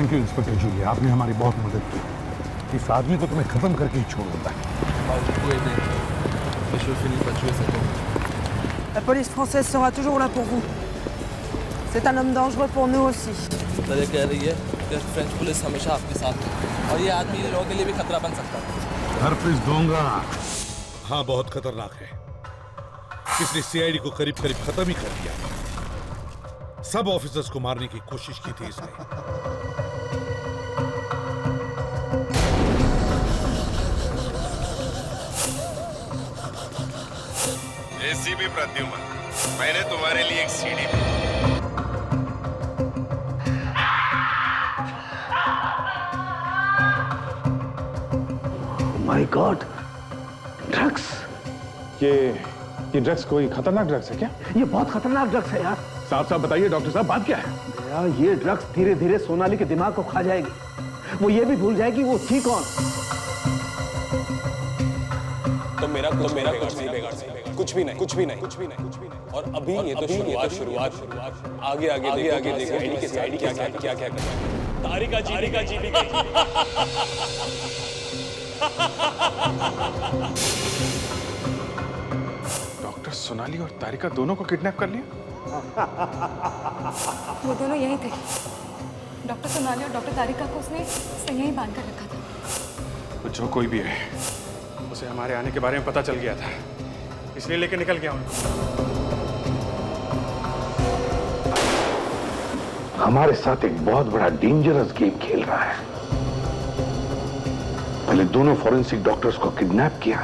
Thank you inspector Julia, आपने हमारी बहुत मदद की। इस आदमी को तुम्हें खत्म करके ही छोड़ूंगा। La police française sera toujours là pour vous. C'est un homme dangereux pour nous aussi. ये कह रही है कि फ्रेंच पुलिस हमेशा आपके साथ है और ये आदमी लोगों के लिए भी खतरा बन सकता है। हरप्रीत दूंगा। हाँ, बहुत खतरनाक है। इसने सीआईडी को करीब करीब खत्म ही कर दिया। सब ऑफिसर्स को मारने की कोशिश की थी इसने। एसीपी प्रद्युमन, मैंने तुम्हारे लिए एक सीडी भेजी। My God, drugs. ये ड्रग्स कोई खतरनाक ड्रग्स है क्या? ये बहुत खतरनाक ड्रग्स है यार। साफ साफ बताइए डॉक्टर साहब, बात क्या है? यार ये ड्रग्स धीरे धीरे सोनाली के दिमाग को खा जाएगी। वो ये भी भूल जाएगी वो थी कौन। तो मेरा कुछ नहीं बिगाड़ सकता, कुछ भी नहीं। और अभी ये तो शुरुआत आगे देखो आईडी क्या करता है। तारिका जी भी गई। डॉक्टर सोनाली और तारिका दोनों को किडनैप कर लिया? वो दोनों यहीं थे। डॉक्टर सोनाली और डॉक्टर तारिका को उसने यहीं बांध कर रखा था। वो जो कोई भी है, उसे हमारे आने के बारे में पता चल गया था, इसलिए लेके निकल गया उनको। हमारे साथ एक बहुत बड़ा डेंजरस गेम खेल रहा है। पहले दोनों फॉरेंसिक डॉक्टर्स को किडनैप किया,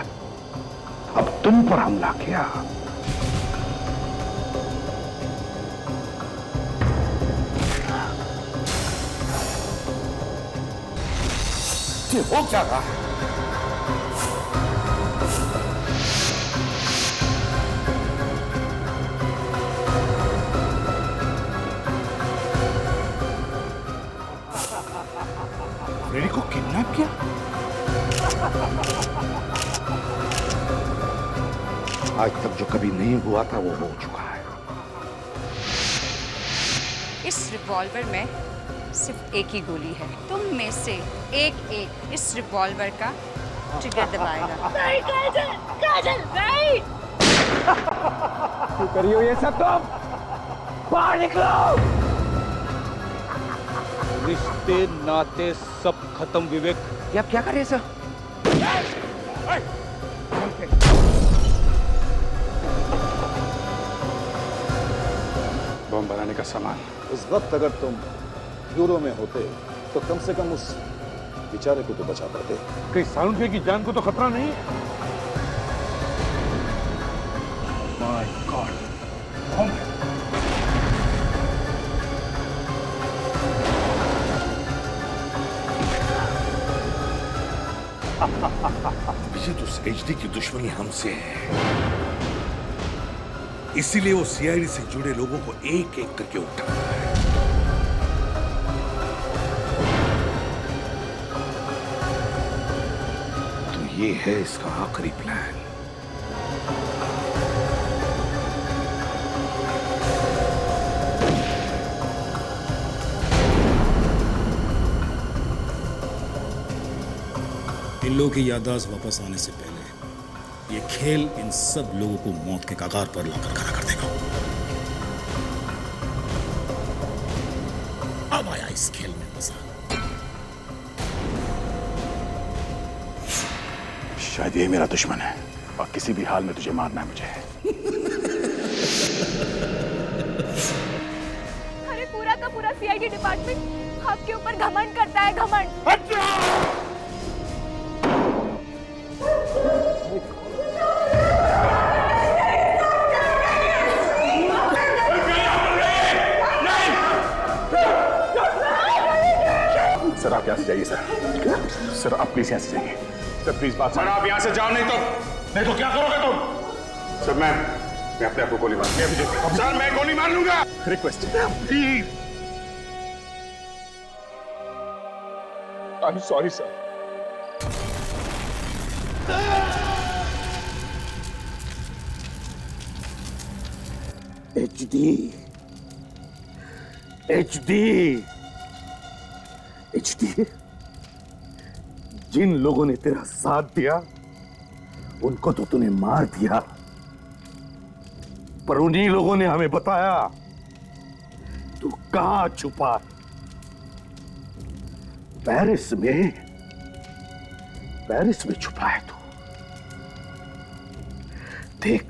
अब तुम पर हमला किया। ये हो क्या रहा है? रेडी को किडनैप किया? आज तक जो कभी नहीं हुआ था वो हो चुका है। इस रिवॉल्वर में सिर्फ एक ही गोली है। तुम में से एक इस रिवॉल्वर का ट्रिगर दबाएगा। नहीं काजल नहीं। क्यों करियो ये सब तुम? बाहर निकलो। रिश्ते नाते सब खत्म विवेक। ये आप क्या कर रहे हैं सर? बम बनाने का सामान। उस वक्त अगर तुम ब्यूरो में होते तो कम से कम उस बेचारे को तो बचा पाते। कहीं सालुंखे की जान को तो खतरा नहीं है? माय गॉड, अभिजीत, उस एचडी की दुश्मनी हमसे है, इसीलिए वो सीआईडी से जुड़े लोगों को एक एक करके उठा रहा है। तो ये है इसका आखिरी प्लान। इन लोगों की याददाश्त वापस आने से पहले ये खेल इन सब लोगों को मौत के कगार पर लाकर खड़ा कर देगा। अब आया इस खेल में मजा। शायद ये मेरा दुश्मन है और किसी भी हाल में तुझे मारना है मुझे। अरे पूरा का पूरा सीआईडी डिपार्टमेंट आपके ऊपर घमंड करता है, घमंड। सर आप यहाँ से जाइए सर। सर आप प्लीज यहाँ से जाइए। सर प्लीज बात सर, आप यहाँ से जाओ, नहीं तो क्या करोगे तुम? सर मैं अपने आप को गोली मार। सर मैं गोली मार लूंगा। Request please. I am sorry sir. HD HD, जिन लोगों ने तेरा साथ दिया उनको तो तूने मार दिया, पर उन्हीं लोगों ने हमें बताया तू कहां छुपा है। पेरिस में छुपा है तू। देख,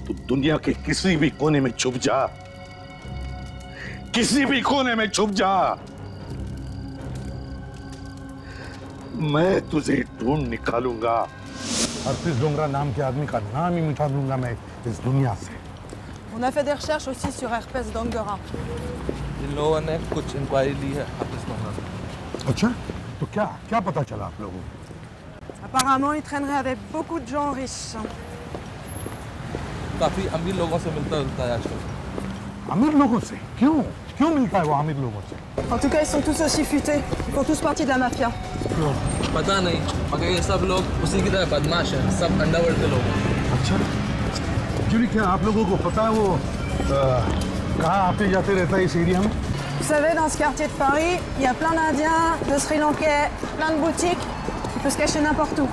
तू दुनिया के किसी भी कोने में छुप जा, किसी भी कोने में छुप जा, मैं तुझे ढूंढ निकालूंगा। हरप्रीत डोंगरा नाम के आदमी का नाम ही मिटा दूंगा मैं इस दुनिया से। On a fait des recherches aussi sur Herpès Dongora. इन लोगों ने कुछ इंक्वायरी ली है हरप्रीत डोंगरा से। अच्छा, तो क्या पता चला आप लोगों को? Apparemment, il traînerait avec beaucoup de gens riches. काफी अमीर लोगों से मिलता जुलता है आजकल। अमीर लोगों से? क्यों मिलता है वो अमीर लोगों से? En tout cas, ils sont tous aussi futés. Ils font tous partie de la mafia. पता नहीं, मगर ये सब लोग उसी की तरह बदमाश हैं, सब अंडरवर्ल्ड के लोग हैं। अच्छा, जुली, क्या आप लोगों को पता है वो कहाँ आते जाते रहता है इस एरिया में? Vous savez, dans ce quartier de Paris, il y a plein d'Indiens, de Sri Lankais, plein de boutiques. Il peut se cacher n'importe où.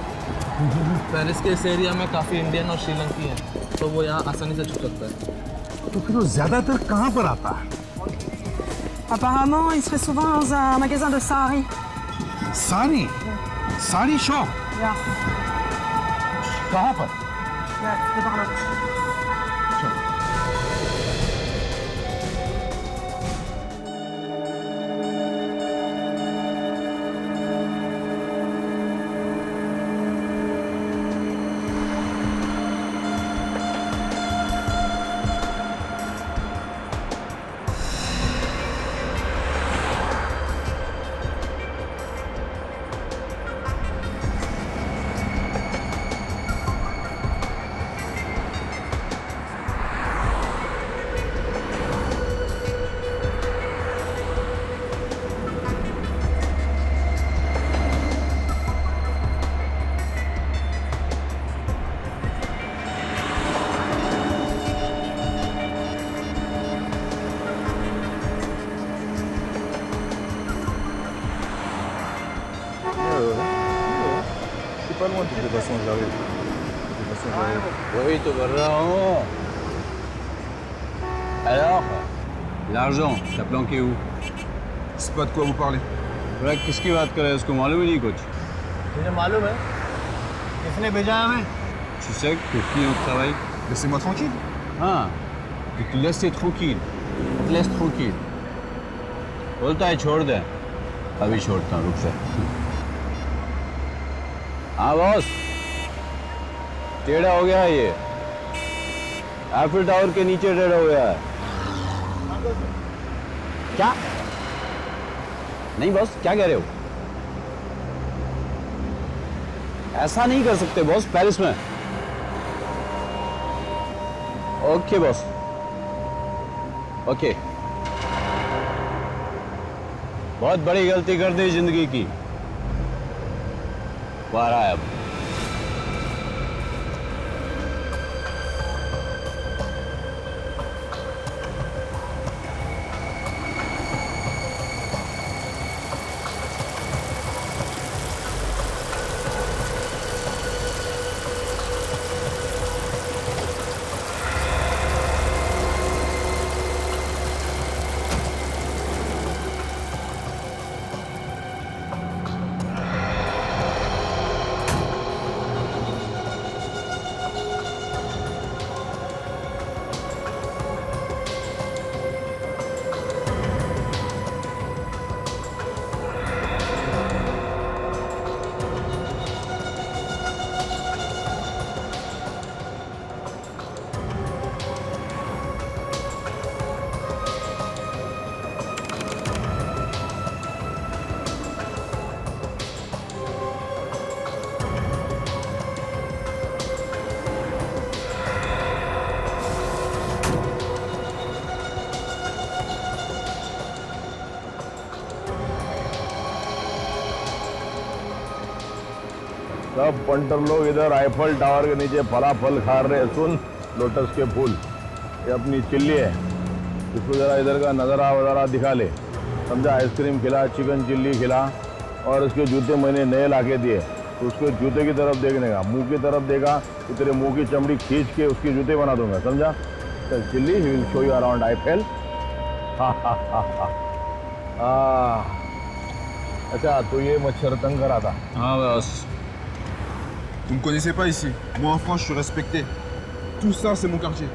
Paris के इस एरिया में काफी इंडियन और श्रीलंकी हैं, तो वो यहाँ आसानी से छुप सकता है। तो फिर वो ज्यादातर कहाँ पर आता है? Apparemment, il serait souvent dans un magasin de sari. Sari shop? Yeah. कहाँ पर? Yeah, c'est par là. वही तो कर रहा हूँ। Alors, l'argent, t'as planqué où? C'est pas de quoi vous parlez. भाई किसकी बात कर रहे हैं? उसको मालूम ही नहीं कुछ। मुझे मालूम है, किसने भेजा है हमें? Tu sais que qui on travaille? Laissez-moi tranquille. हाँ, tu te laisses tranquille. Tu te laisses tranquille. बोलता है छोड़ दे, अभी छोड़ता हूँ, रुक जा। हाँ बॉस, टेढ़ा हो गया है ये, एफिल टावर के नीचे टेढ़ा हो गया है। क्या? नहीं बॉस, क्या कह रहे हो? ऐसा नहीं कर सकते बॉस, पेरिस में। Okay boss, okay. बहुत बड़ी गलती कर दी जिंदगी की, वो आ रहा है अब। सब पंटर लोग इधर आईफल टावर के नीचे फलाफल खा रहे। सुन, लोटस के फूल, ये अपनी चिल्ली है, इसको जरा इधर का नजारा वजारा दिखा ले। समझा। आइसक्रीम खिला, चिकन चिल्ली खिला, और उसके जूते मैंने नए लाके दिए। तो उसके जूते की तरफ देखने का, मुंह की तरफ देखा तो तेरे मुंह की चमड़ी खींच के उसके जूते बना दूंगा, समझा। तो chilli, he will show you around Eiffel. अच्छा, तो ये मच्छर तंग करा था। हाँ बस। Vous me connaissez pas ici. Moi en France, je suis respecté. Tout ça, c'est mon quartier.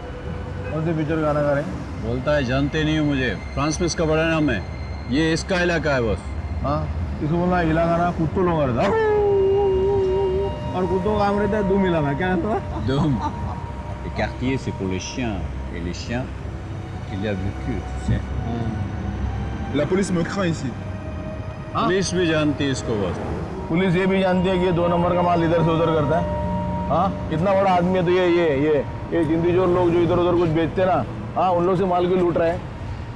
कौन से पिक्चर गाना गा रहे हैं? बोलता है जानते नहीं हो मुझे, फ्रांस में इसका बड़ा नाम है, ये इसका इलाका है बस। हाँ, इसको बोलना इलाका ना, कुत्तों लोग रहता है। और कुत्तों का काम रहता है दुम इलाका, क्या है तो? दुम। Le quartier c'est pour les chiens et les chiens qu'il y a vécu, tu sais. La police me craint ici. Police भी जानती है इसको बस। पुलिस ये भी जानती है कि ये 2 नंबर का माल इधर से उधर करता है। हाँ, इतना बड़ा आदमी है तो ये हिंदी जो लोग जो इधर उधर कुछ बेचते ना, हाँ, उन लोग से माल क्यों लूट रहे हैं,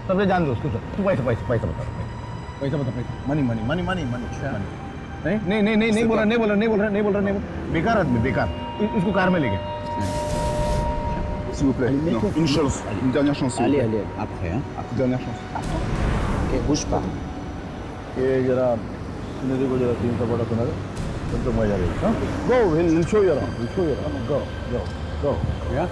सबसे जान दो उसको। तू पैसा बता, मनी। नहीं बोल रहा, बेकार आदमी, बेकार। इसको कार में लेके। S'il vous plaît. Non, une chance. Une dernière chance. Allez, après, hein. Une dernière chance. Ok, bouge pas. ये जरा सुनिधि को जरा 3 सपोर्ट सुना दे, तब तो मजा आएगा। गो, विल शो यू अराउंड, गो। या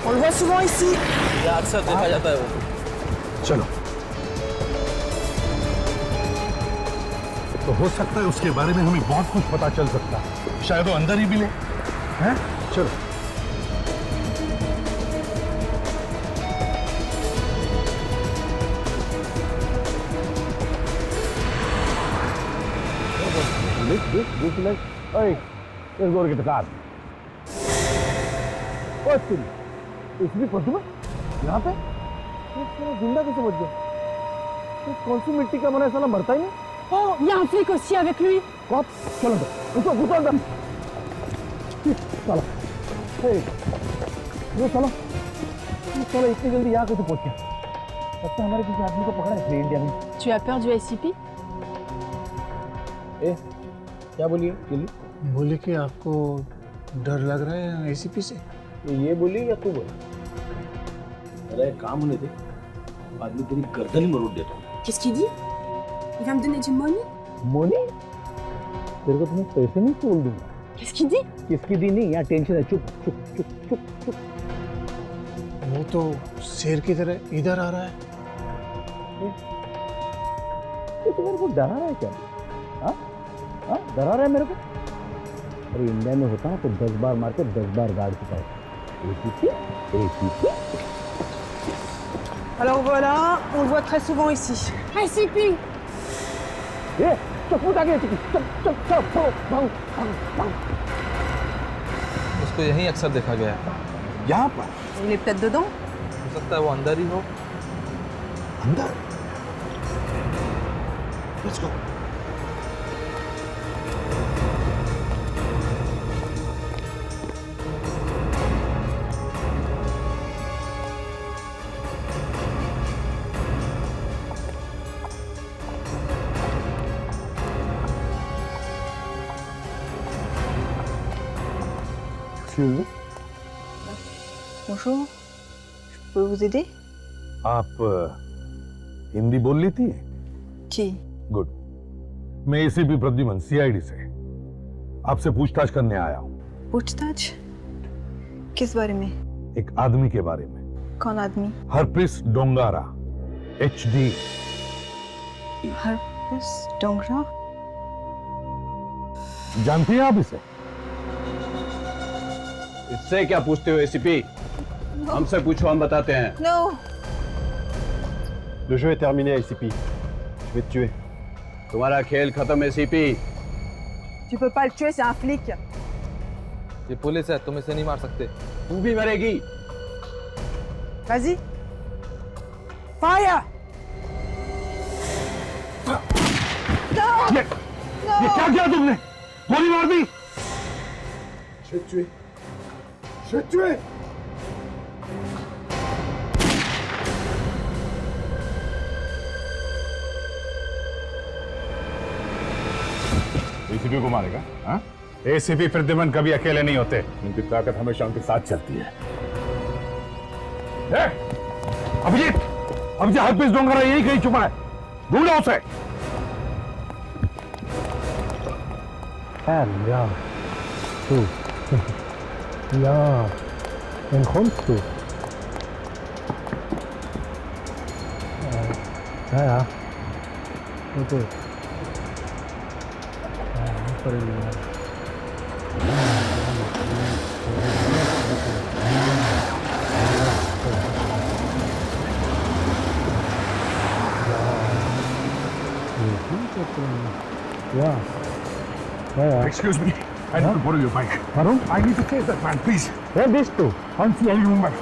On le voit souvent ici. ये अक्सर देखा जाता है वो। चलो। तो हो सकता है उसके बारे में हमें बहुत कुछ पता चल सकता है, शायद वो अंदर ही मिले। हैं? चलो। This, hey, let's go get the car. What's this? इसमें प्रतिमा यहाँ पे जिंदा कैसे बच गया? कौन सी मिट्टी का बना है, साला मरता ही नहीं। Oh, il y a un flic aussi avec lui. कौन? चलो तो, उसको अंदर। साला, ये साला इतनी जल्दी यहाँ कैसे पहुँच गया? लगता है हमारे किसी आदमी को पकड़ा है इंडिया में। Tu as peur du SCP? क्या बोलिए चिल्ली? बोले कि आपको डर लग रहा है एसीपी से? ये बोली या तू बोली? अरे काम होने दे, आदमी तेरी गर्दन ही मरोड़ देता हूँ। Qu'est-ce qu'il dit? Il va me donner du money? Moni? तेरे को तुम्हें पैसे नहीं छोड़ दूंगा। Qu'est-ce qu'il dit? किसकी दी नहीं, यहाँ टेंशन है। चुप। वो तो शेर की तरह इधर आ रहा है। तो मेरे को डरा रहा है क्या? हाँ, डरा रहा है मेरे को? अरे इंडिया में होता है तो 10 बार मार के 10 बार गाड़ चुका है। ACP? Alors voilà, on le voit très souvent ici. SCP! उसको यहीं अक्सर देखा गया है। यहाँ पर? Il est peut-être dedans? हो सकता है वो अंदर ही हो। अंदर? Let's go. Bonjour, je peux vous aider? आप हिंदी बोल लेती हैं? जी। गुड। मैं एसीपी प्रद्युमन, सीआईडी से आपसे पूछताछ करने आया हूँ। पूछताछ? किस बारे में? एक आदमी के बारे में। कौन आदमी? हरप्रीत डोंगारा, HD। हरप्रीत डोंगरा? जानती हैं आप इसे? इससे क्या पूछते हो एसीपी? हमसे पूछो, हम बताते हैं। Non. Le jeu est terminé, ICP. Je vais te tuer. तुम्हारा खेल खत्म है CP. Tu peux pas le tuer, c'est un flic. ये पुलिस है, तुम इसे नहीं मार सकते। तू भी मरेगी। Vas-y. Fire. Non. ये क्या किया तुमने? गोली मार दी। Je vais te tuer. Je vais te tuer. ACP को मारेगा? हाँ? एसीपी प्रद्युमन कभी अकेले नहीं होते, उनकी ताकत हमेशा उनके साथ चलती है। अभिजीत, अभिजीत हरपीस डोंगरा यही कहीं छुपा है, ढूंढो उसे। Ja, du. Ja, wen kommst du? Ja. Okay. Excuse me, I need to borrow your bike. Warum? I need to chase that man, please. Wer bist du? Can't see any woman.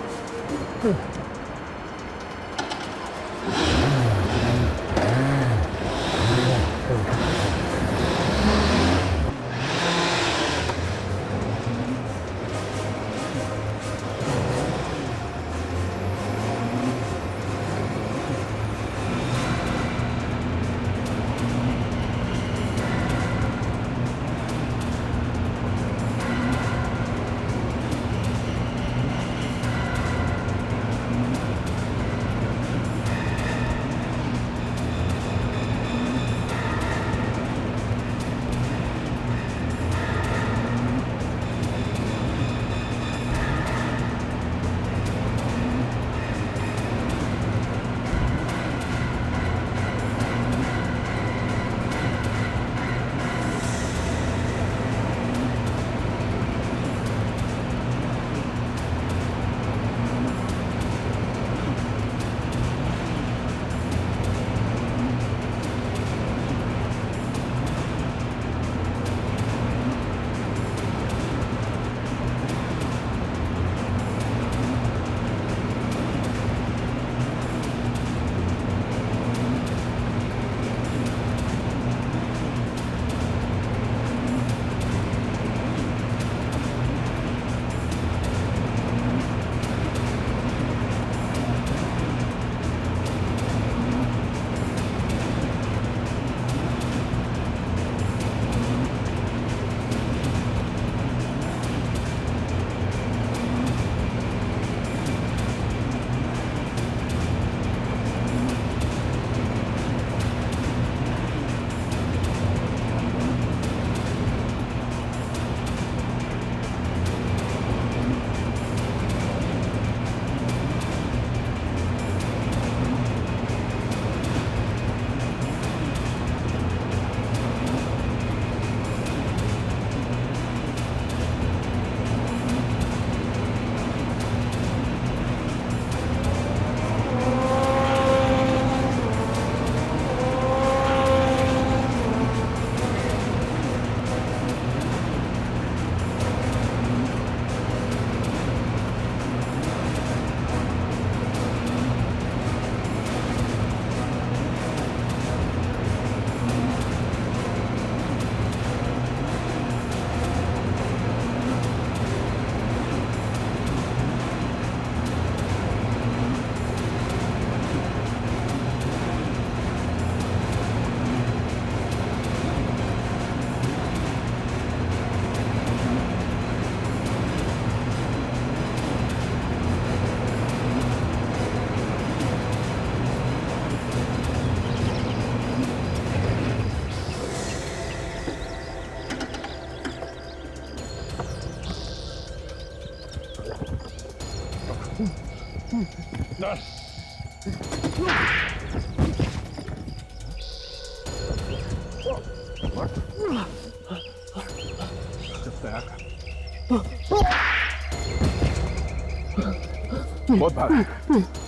बहुत भाग।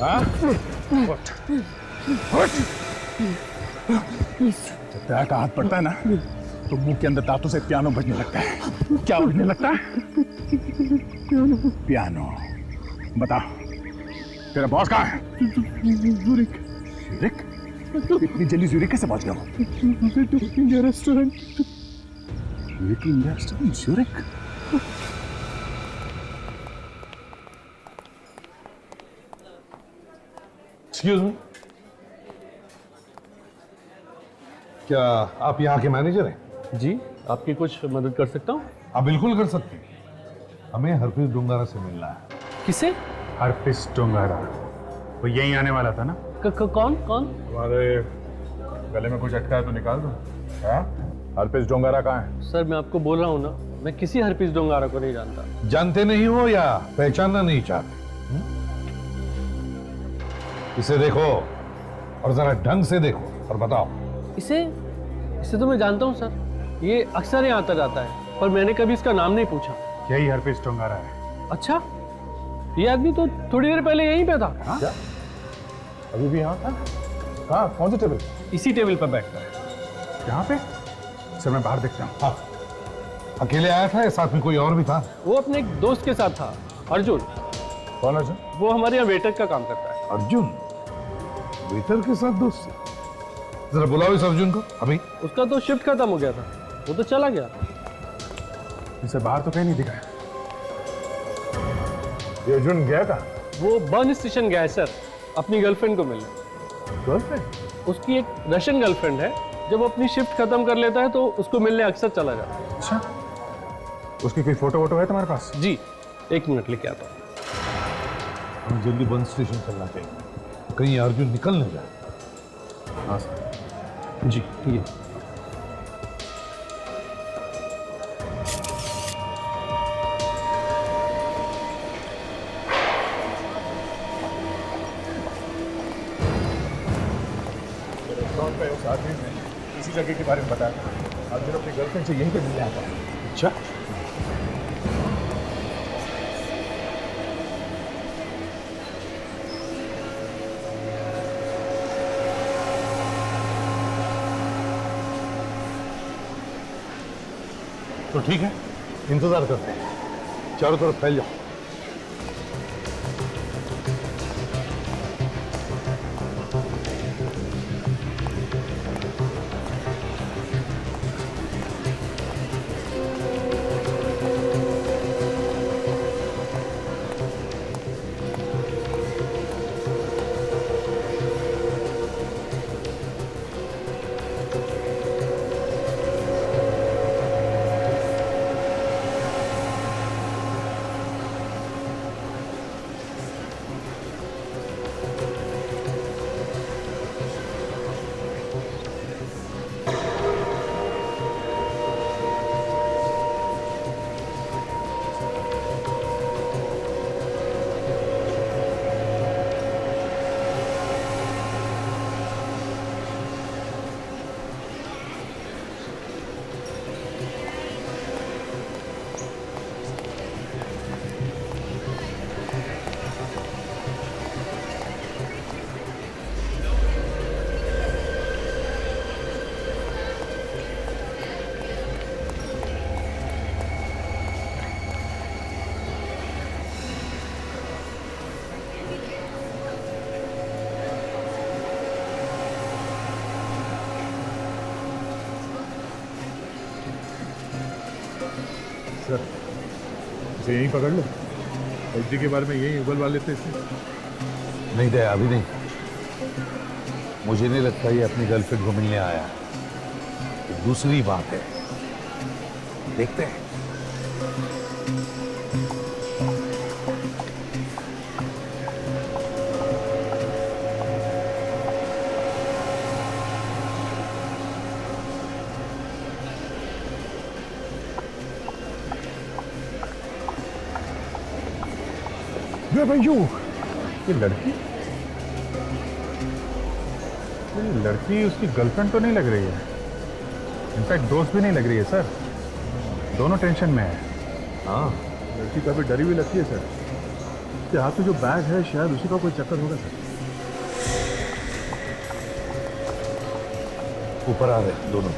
हाँ? उठ। उठ। जब पैर का हाथ पड़ता है ना तो मुंह के अंदर दांतों से पियानो बजने लगता है। क्या बजने लगता है? पियानो। बता, तेरा बॉस कहाँ है? ज़ुरिक। ज़ुरिक? इतनी जल्दी ज़ुरिक कैसे पहुंच गया? India restaurant. ज़ुरिक India restaurant? ज़ुरिक? Excuse me, क्या आप यहाँ के मैनेजर हैं? जी, आपकी कुछ मदद कर सकता हूँ? आप बिल्कुल कर सकते हैं। हमें हरप्रीत डोंगारा से मिलना है। किसे? हरप्रीत डोंगारा। वो यहीं आने वाला था ना? कौन कौन? तुम्हारे गले में कुछ अटका है तो निकाल दो। हरप्रीत डोंगारा कहाँ है? सर मैं आपको बोल रहा हूँ ना, मैं किसी हरप्रीत डोंगारा को नहीं जानता। जानते नहीं हो या पहचानना नहीं चाहते? इसे देखो और जरा ढंग से देखो और बताओ। इसे तो मैं जानता हूँ सर, ये अक्सर यहाँ आता जाता है, पर मैंने कभी इसका नाम नहीं पूछा। यही हरप्रीत डोंगारा है। अच्छा, ये आदमी तो थोड़ी देर पहले यहीं पे था। क्या? अभी भी यहाँ था? कहाँ? कौन सी टेबल? इसी टेबल पर बैठता है। यहाँ पे? सर मैं बाहर देखता हूँ। हाँ। अकेले आया था या साथ में कोई और भी था? वो अपने एक दोस्त के साथ था, अर्जुन। कौन अर्जुन? वो हमारे यहाँ वेटर का काम करता है। अर्जुन? वेटर के साथ दोस्त? जरा बुलाओ इस अर्जुन को अभी। उसका तो शिफ्ट खत्म हो गया था, वो तो चला गया। इसे बाहर तो कहीं नहीं दिखा। ये अर्जुन गया था? वो बर्न स्टेशन गया है सर, अपनी गर्लफ्रेंड को मिलने। गर्लफ्रेंड? उसकी एक रशियन गर्लफ्रेंड है, जब वो अपनी शिफ्ट खत्म कर लेता है तो उसको मिलने अक्सर चला जाता है। अच्छा, उसकी कोई फोटो वोटो है तुम्हारे पास? जी, 1 मिनट लेके आता हूँ। हमें जल्दी बर्न स्टेशन चलना चाहिए, कहीं अर्जुन निकल न जाए। हाँ सर। जी ठीक है। उस आदमी ने इसी जगह के बारे में बताया। अर्जुन अपनी गर्लफ्रेंड से यहीं पे मिलने आता है। अच्छा, तो ठीक है, इंतजार करते हैं। चारों तरफ फैल जाओ। सर इसे यहीं पकड़ लो। एलजी के बारे में यहीं उगलवा लेते इसे। नहीं दया, अभी नहीं। मुझे नहीं लगता ये अपनी गर्लफ्रेंड को मिलने आया है। तो दूसरी बात है, देखते हैं। ये लड़की उसकी गर्लफ्रेंड तो नहीं लग रही है। इनफैक्ट दोस्त भी नहीं लग रही है सर। दोनों टेंशन में है। हाँ, लड़की काफी डरी हुई लगती है सर। आपके हाथ में जो बैग है शायद उसी का कोई चक्कर होगा सर। ऊपर आ रहे दोनों।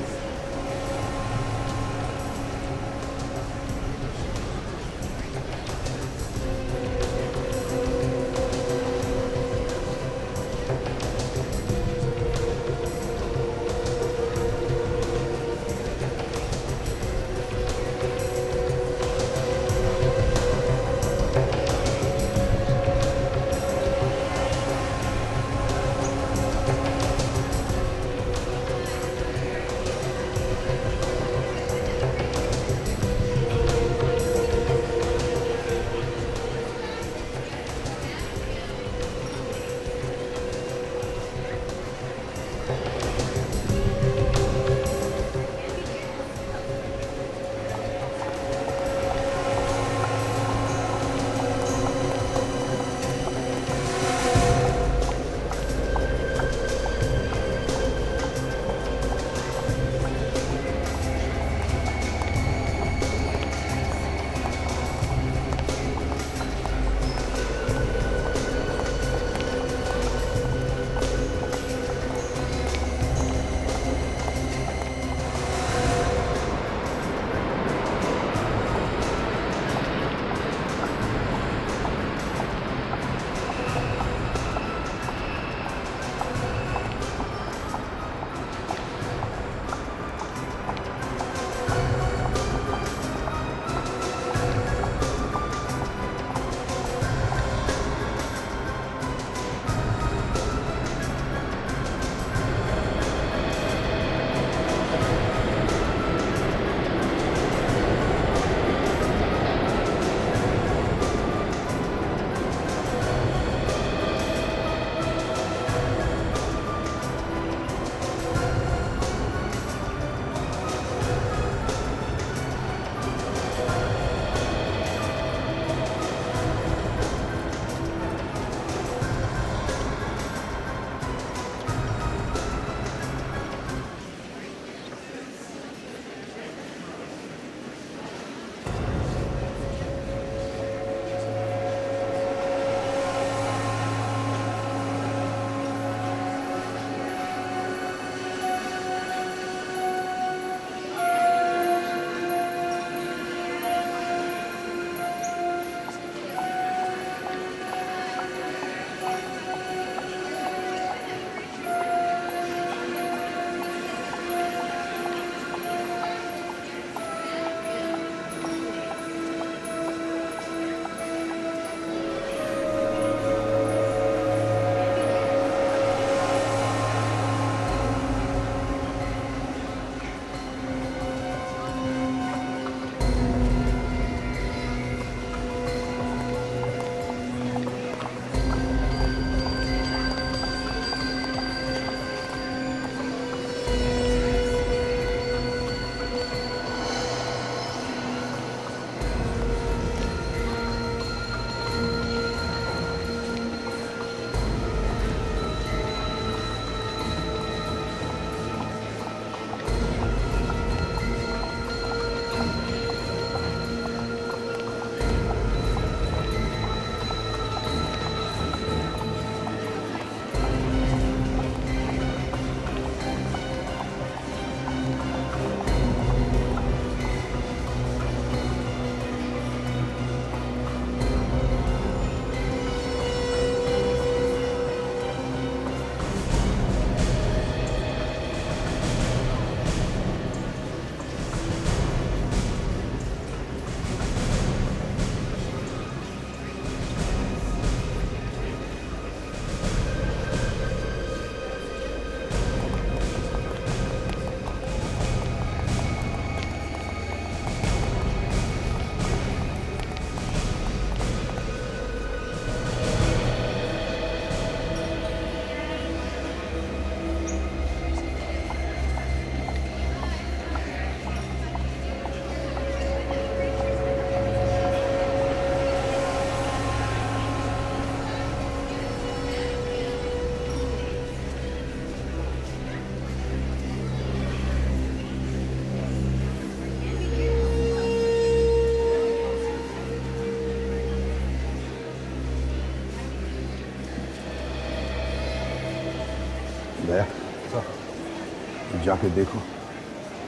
जाके देखो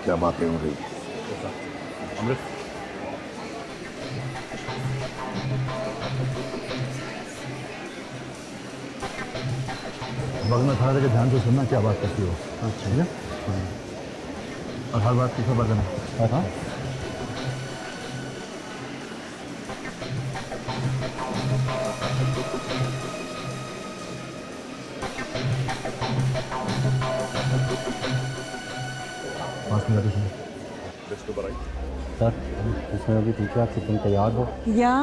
क्या बातें हो रही हैं। अमृत, वक्त में खड़ा रहकर ध्यान से सुनना क्या बात करती हो। अच्छा है, और हर बात की खबर देना। हाँ, सर, इसमें अभी पूछा कि तुम तैयार हो? Ja.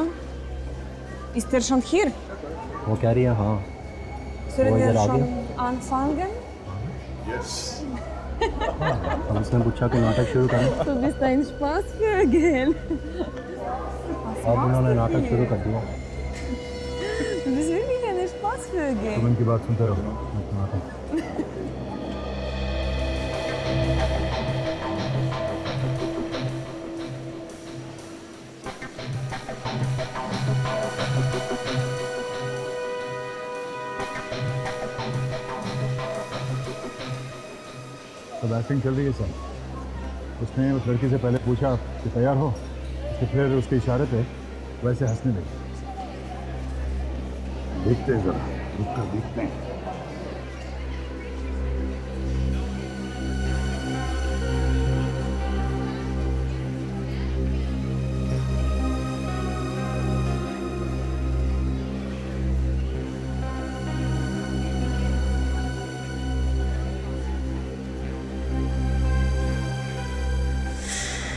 Ist er schon hier? वो कह रही है हाँ। Sollen वो wir इधर आ schon गया। anfangen? हम इसने पूछा कि नाटक शुरू करें। Du bist ein Spaßvögel. अब उन्होंने नाटक शुरू कर दिया। Du bist wirklich ein Spaßvögel. तुम इनकी बात सुनते रहो, मैं सुनाता हूँ। सब एक्टिंग चल रही है सर। उसने उस लड़की से पहले पूछा कि तैयार हो, तो फिर उसके इशारे पे वैसे हंसने लगी। देखते हैं जरा, रुक कर देखते हैं।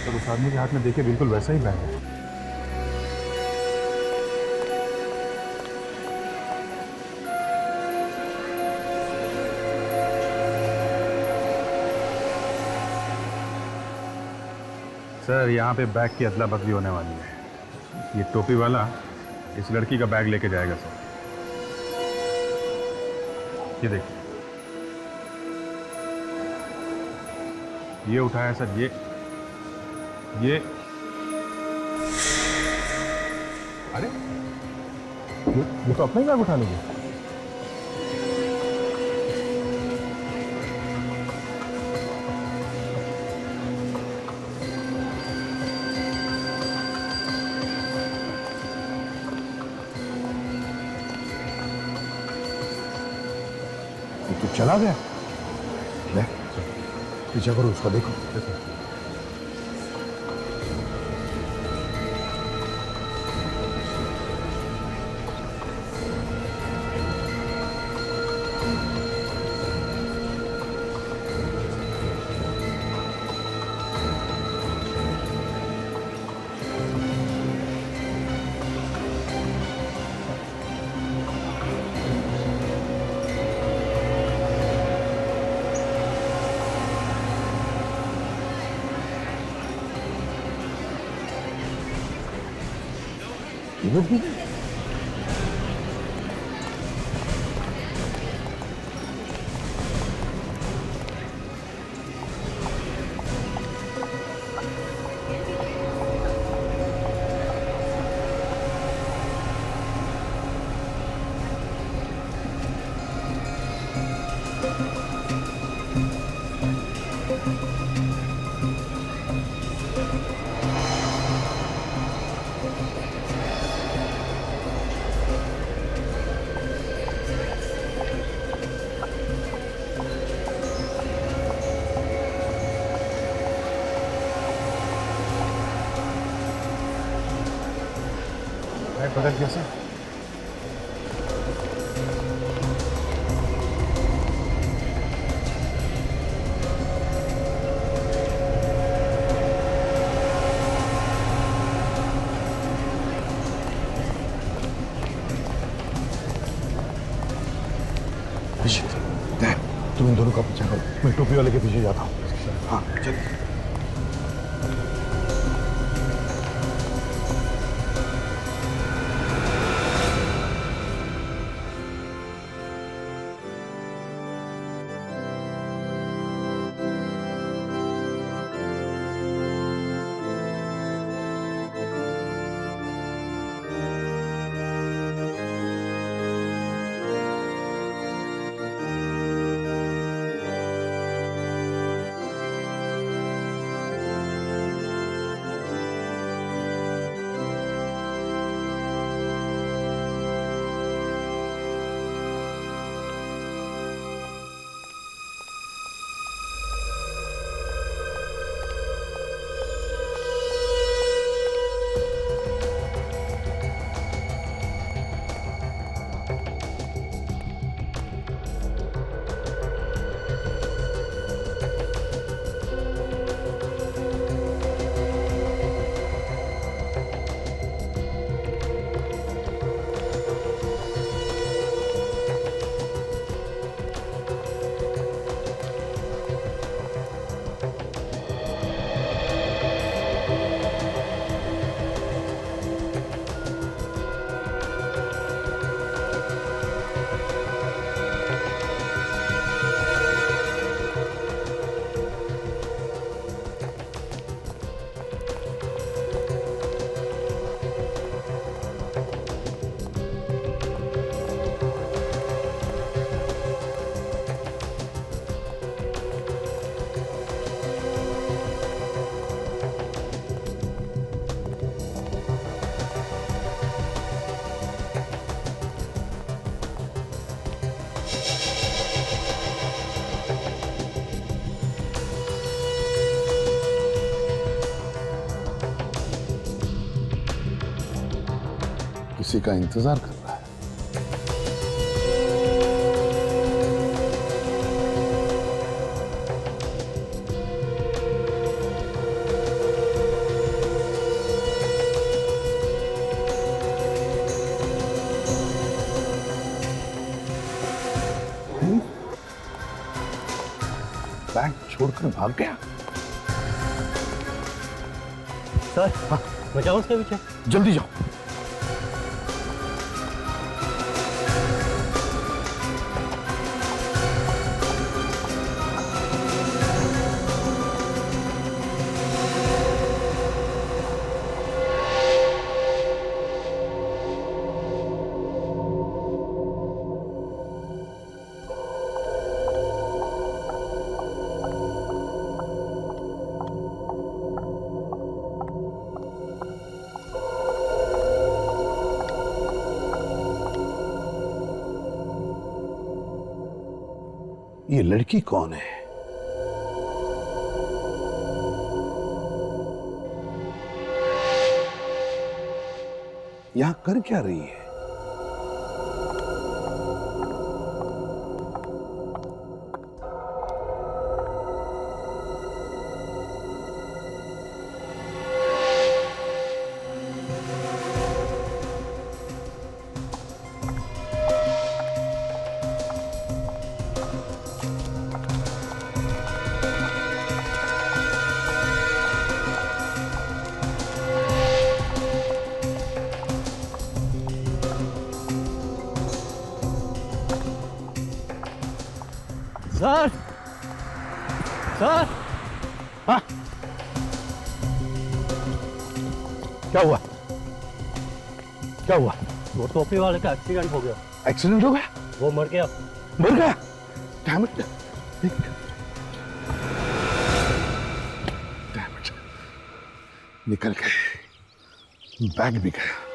तो उस आदमी के हाथ में देखे बिल्कुल वैसा ही बैग है। सर, यहाँ पे बैग की अदला बदली होने वाली है। ये टोपी वाला इस लड़की का बैग लेके जाएगा सर। ये देखिए, ये उठाया सर। ये अरे ये तो अपना ही बैग उठा लेंगे। ये तो चला गया। ले, पीछा करो उसका, देखो। बदल कैसे? तुम इन दोनों का पीछा करो, मैं टोपी वाले के पीछे जाता हूँ। हाँ चल। किसी का इंतजार कर रहा है। बैग छोड़कर भाग गया। सर, मैं जाऊँ उसके पीछे? जल्दी जाओ। ये लड़की कौन है? यहां कर क्या रही है? सर, सर, हाँ, क्या हुआ? क्या हुआ? वो टोपी वाले का एक्सीडेंट हो गया। एक्सीडेंट हो गया? वो मर गया। मर गया? Damn it. Damn it. निकल गए, बैग भी गया।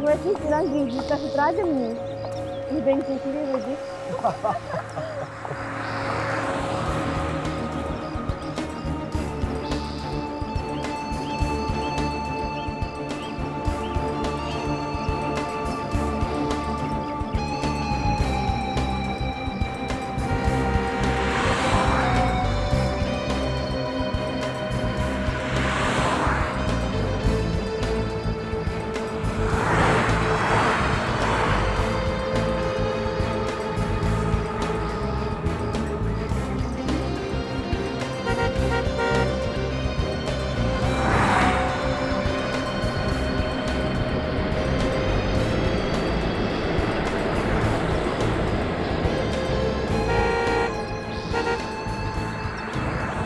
Você tirar vídeo, tá atrás de mim. E vem com o vídeo.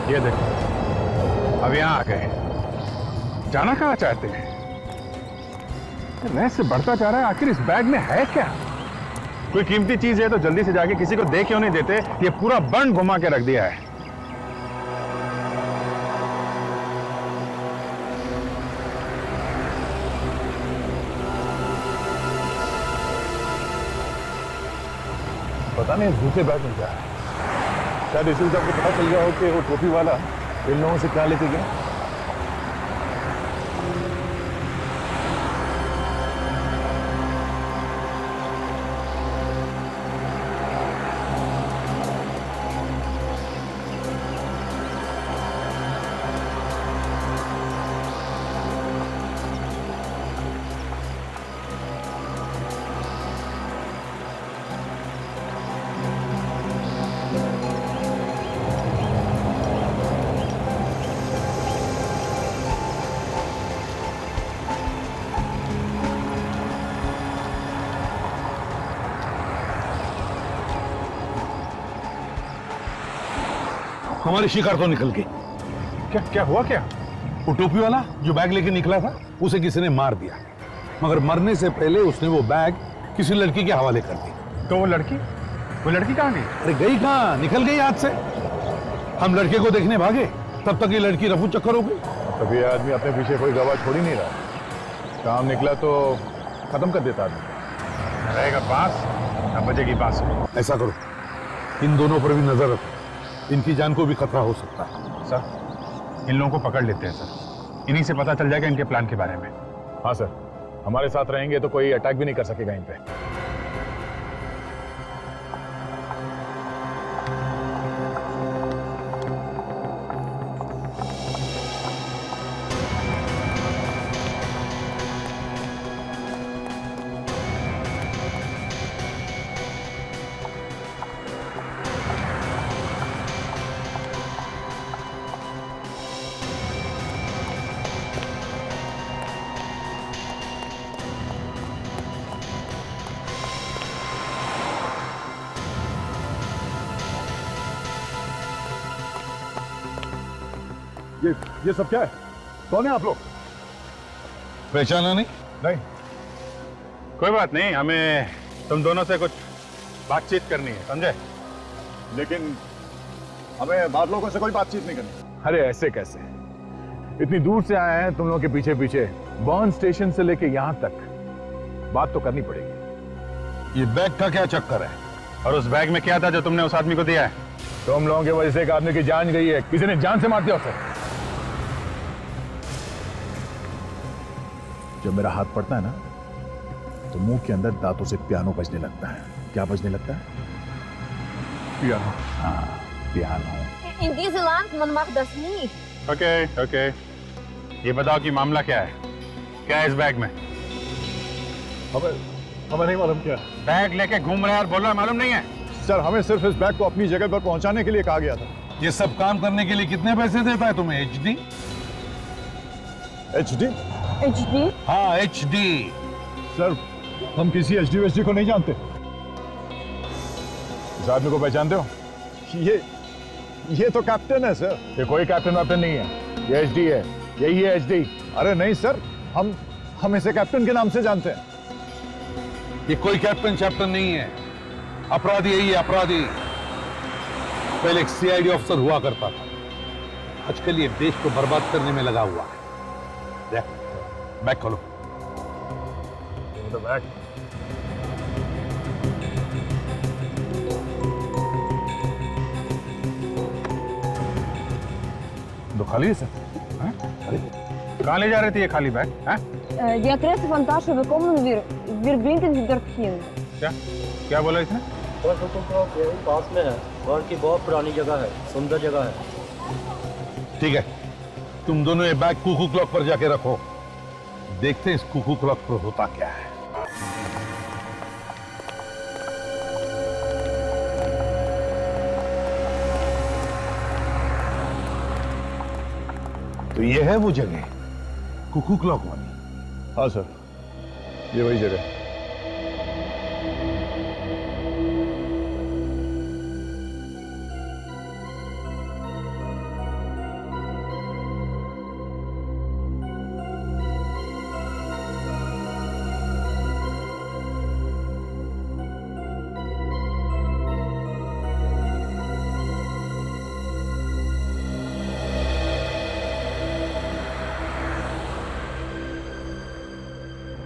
ये देखो, अब यहाँ आ गए। जाना कहाँ चाहते हैं? रहस्य बढ़ता जा रहा है। आखिर इस बैग में है क्या? कोई कीमती चीज है तो जल्दी से जाके किसी को दे क्यों नहीं देते? ये पूरा बन घुमा के रख दिया है। पता नहीं दूसरे बैग में क्या है। शायद इसी को पता चल गया हो कि वो टोपी वाला इन लोगों से क्या लेके गया। हमारी शिकार तो निकल गई। क्या क्या हुआ क्या? वो टोपी वाला जो बैग लेके निकला था उसे किसी ने मार दिया, मगर मरने से पहले उसने वो बैग किसी लड़की के हवाले कर दी। तो वो लड़की कहाँ गई? अरे गई कहाँ, निकल गई हाथ से। हम लड़के को देखने भागे, तब तक ये लड़की रफू चक्कर हो गई। तभी आदमी अपने पीछे कोई गवाह छोड़ ही नहीं रहा। काम निकला तो खत्म कर देता आदमी। रहेगा बांस ना बजेगी बांसुरी। ऐसा करो, इन दोनों पर भी नजर रखो, इनकी जान को भी खतरा हो सकता है। सर, इन लोगों को पकड़ लेते हैं सर, इन्हीं से पता चल जाएगा इनके प्लान के बारे में। हाँ सर, हमारे साथ रहेंगे तो कोई अटैक भी नहीं कर सकेगा इन पे। ये सब क्या है? कौन है आप लोग? पहचाना नहीं? नहीं। कोई बात नहीं, हमें तुम दोनों से कुछ बातचीत करनी है, समझे? लेकिन हमें बाद लोगों से कोई बातचीत नहीं करनी। अरे ऐसे कैसे? इतनी दूर से आए हैं तुम लोगों के पीछे पीछे, बर्न स्टेशन से लेके यहां तक, बात तो करनी पड़ेगी। ये बैग का क्या चक्कर है? और उस बैग में क्या था जो तुमने उस आदमी को दिया है? तुम लोगों की वजह से एक आदमी की जान गई है, किसी ने जान से मार दिया उसे। जब मेरा हाथ पड़ता है ना, तो मुंह के अंदर दांतों से पियानो बजने लगता है। क्या बजने लगता है? पियानो। हाँ, piano. In deze land, man mag dat niet. Okay, ये बताओ कि मामला क्या है? क्या है इस बैग में? हमें नहीं मालूम क्या। बैग लेके घूम रहा है और बोल रहा है मालूम नहीं है? सर, हमें सिर्फ इस बैग को अपनी जगह पर पहुंचाने के लिए कहा गया था। ये सब काम करने के लिए कितने पैसे देता है तुम्हें HD? HD? हाँ, HD। सर, हम किसी HD को नहीं जानते। इस आदमी को पहचानते हो? ये तो कैप्टन है सर। ये कोई कैप्टन वैप्टन नहीं है, ये HD है, यही है HD। अरे नहीं सर, हम इसे कैप्टन के नाम से जानते हैं। ये कोई कैप्टन चैप्टन नहीं है, अपराधी है ये, अपराधी। पहले एक CID ऑफिसर हुआ करता था, आजकल ये देश को बर्बाद करने में लगा हुआ है। देख, बैग खोलो। तो बैग तो खाली है सर। कहाँ ले जा रहे थे ये खाली bag? Die adressen van Tasha, we komen weer brengen ze dorthin. क्या बोला इसने? पास में है, और की बहुत पुरानी जगह है, सुंदर जगह है। ठीक है, तुम दोनों ये बैग कुकू क्लॉक पर जाके रखो, देखते हैं इस कुकू क्लॉक पर होता क्या है। तो ये है वो जगह, कुकू क्लॉक वाली? हाँ सर, ये वही जगह है।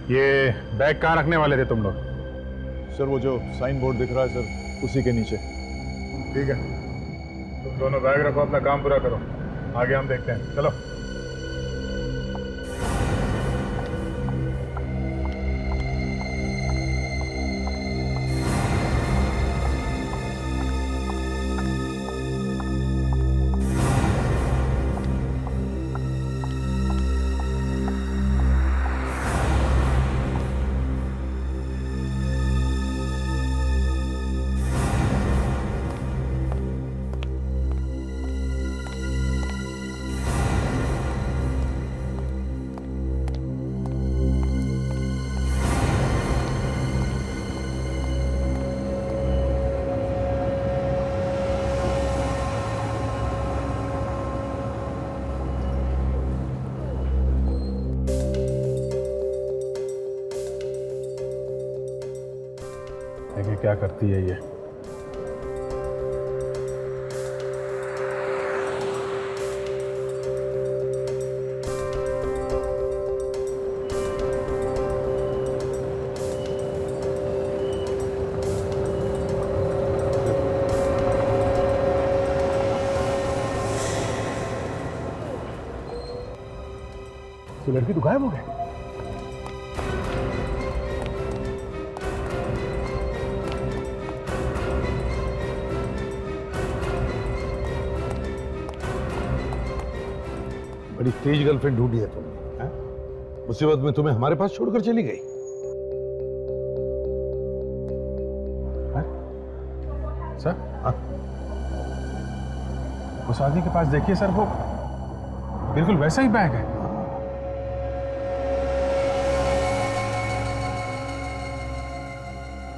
ये बैग कहाँ रखने वाले थे तुम लोग? सर, वो जो साइन बोर्ड दिख रहा है सर, उसी के नीचे। ठीक है, तुम दोनों बैग रखो, अपना काम पूरा करो, आगे हम देखते हैं। चलो। क्या करती है ये। तो लड़की तो गायब हो गई। बड़ी तेज गर्लफ्रेंड ढूंढी है तुमने, हैं? मुसीबत में तुम्हें हमारे पास छोड़कर चली गई। सर उस आदमी के पास देखिए सर, वो बिल्कुल वैसा ही बैग है।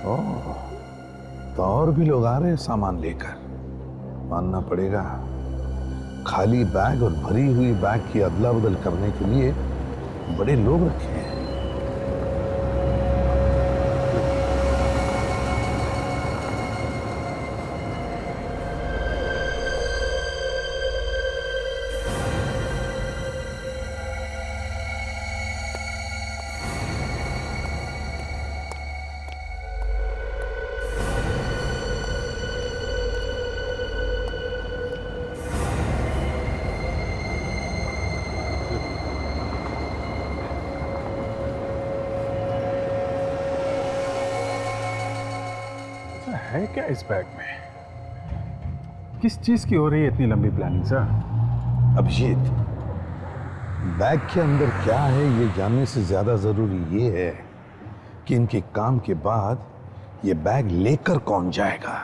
ओह, तो और भी लोग आ रहे हैं सामान लेकर। मानना पड़ेगा, खाली बैग और भरी हुई बैग की अदला बदल करने के लिए बड़े लोग रखे हैं। है क्या इस बैग में? किस चीज की हो रही है इतनी लंबी प्लानिंग सर? अभिजीत, बैग के अंदर क्या है ये जानने से ज्यादा जरूरी ये है कि इनके काम के बाद ये बैग लेकर कौन जाएगा।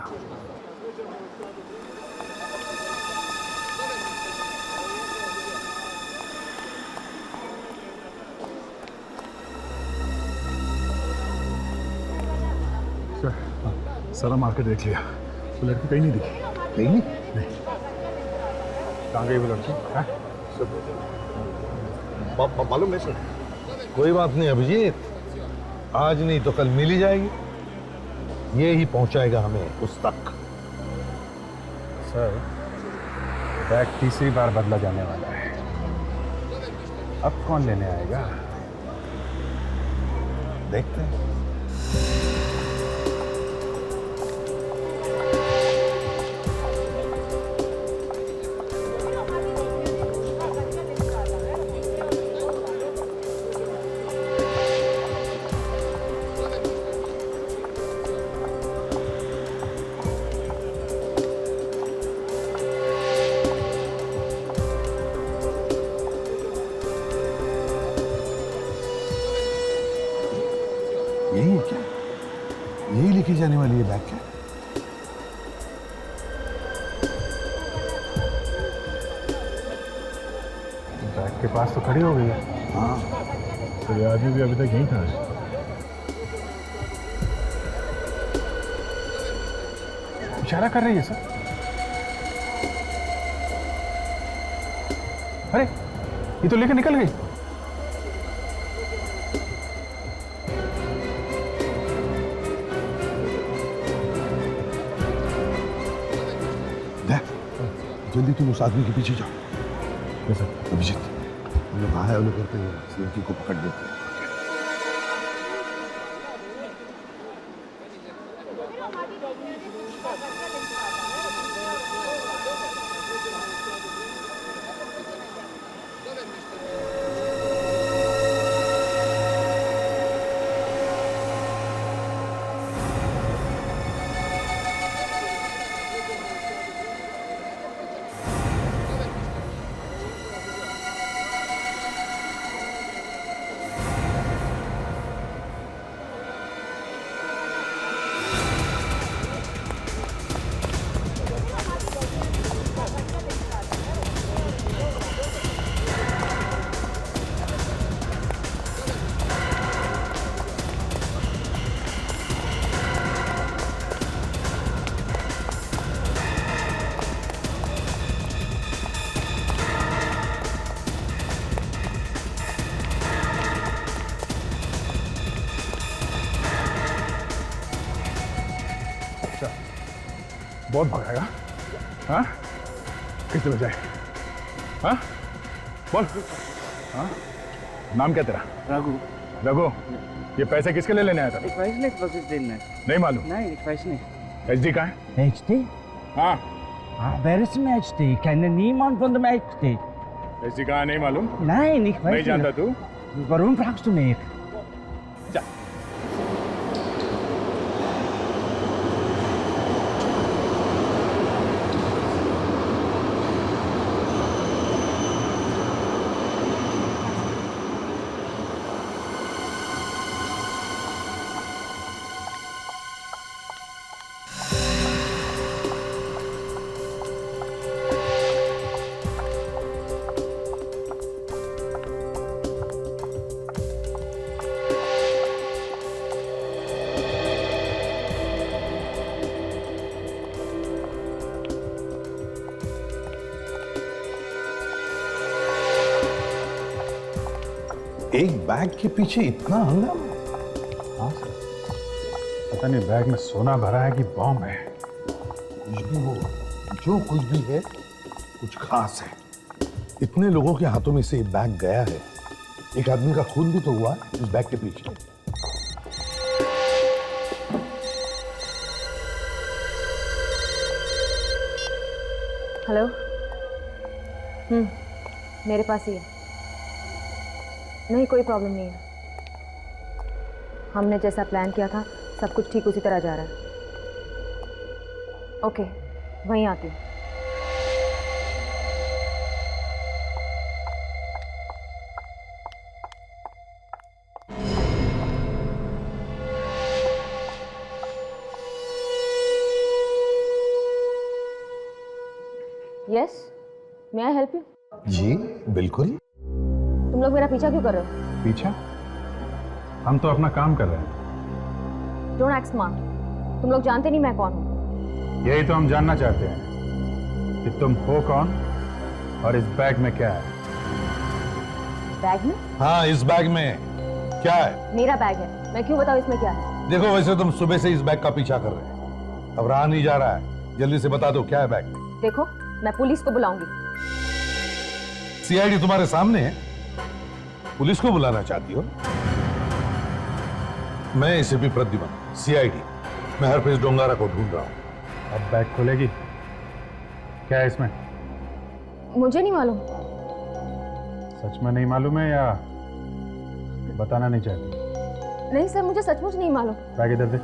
सारा मार्केट देख लिया, वो लड़की कहीं नहीं दिखी। कहीं नहीं? कहाँ गई वो लड़की? मालूम नहीं सर। कोई बात नहीं अभिजीत, आज नहीं तो कल मिल ही जाएगी। ये ही पहुंचाएगा हमें उस तक। सर बैग तीसरी बार बदला जाने वाला है, अब कौन लेने आएगा? देखते हैं। यही है क्या? यही लेके जाने वाली है बैग क्या? बैग के पास तो खड़ी हो गई है। हाँ, तो ये आदमी भी अभी तक यहीं था। इशारा कर रही है सर। अरे ये तो लेकर निकल गई। जल्दी तुम उस आदमी के पीछे जाओ। अभिजीत, हम लोग आए वाले करते हैं, इस लड़की को पकड़ देते हैं। अच्छा, बहुत भगाएगा? हाँ? कितने बजाए? हाँ? बोल। हाँ? नाम क्या तेरा? रघु। रघु, ये पैसे किसके लिए लेने आया था? Ik weet niet wat is dit net. नहीं मालूम? Nee, ik weet niet. HD कहाँ है? HD? हाँ। Waar is mijn HD? Ik ken niemand van de HD. HD कहाँ नहीं मालूम? Nee, ik weet नहीं जानता तू? Waarom fragst du mich? जा। एक बैग के पीछे इतना हंगामा? हाँ सर, पता नहीं बैग में सोना भरा है कि बॉम्ब है। कुछ भी हो, जो कुछ भी है, कुछ खास है। इतने लोगों के हाथों में से ये बैग गया है, एक आदमी का खून भी तो हुआ है इस बैग के पीछे। हेलो। मेरे पास ही है। नहीं, कोई प्रॉब्लम नहीं है। हमने जैसा प्लान किया था सब कुछ ठीक उसी तरह जा रहा है। ओके, वहीं आती हूँ। Yes, may I help you? जी बिल्कुल। तुम लोग मेरा पीछा क्यों कर रहे हो? पीछा? हम तो अपना काम कर रहे हैं। Don't act smart. तुम लोग जानते नहीं मैं कौन हूँ। यही तो हम जानना चाहते हैं कि तुम हो कौन और इस बैग में क्या है। बैग में? हाँ, इस बैग में क्या है? मेरा बैग है, मैं क्यों बताऊँ इसमें क्या है? देखो, वैसे तुम सुबह से इस बैग का पीछा कर रहे हैं, अब रहा नहीं जा रहा है। जल्दी से बता दो क्या है बैग में। देखो, मैं पुलिस को बुलाऊंगी। सीआईडी तुम्हारे सामने है, पुलिस को बुलाना चाहती हो? मैं एसीपी प्रद्युमन, सीआईडी। मैं हरपेश डोंगारा को ढूंढ रहा हूं। अब बैग खोलेगी? क्या है इसमें? मुझे नहीं मालूम। सच में नहीं मालूम है या बताना नहीं चाहती? नहीं सर, मुझे सचमुच नहीं मालूम। बैग इधर दे।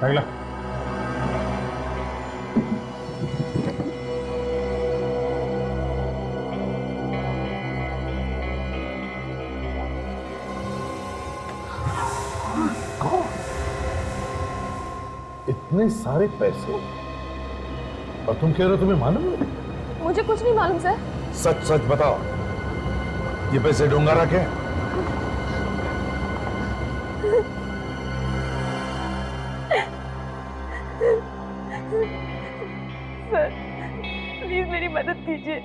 बैग ला। इतने सारे पैसे और तुम कह रहे हो तुम्हें मालूम नहीं? मुझे कुछ नहीं मालूम सर। सच सच बताओ, ये पैसे डोंगारा के? सर प्लीज मेरी मदद कीजिए,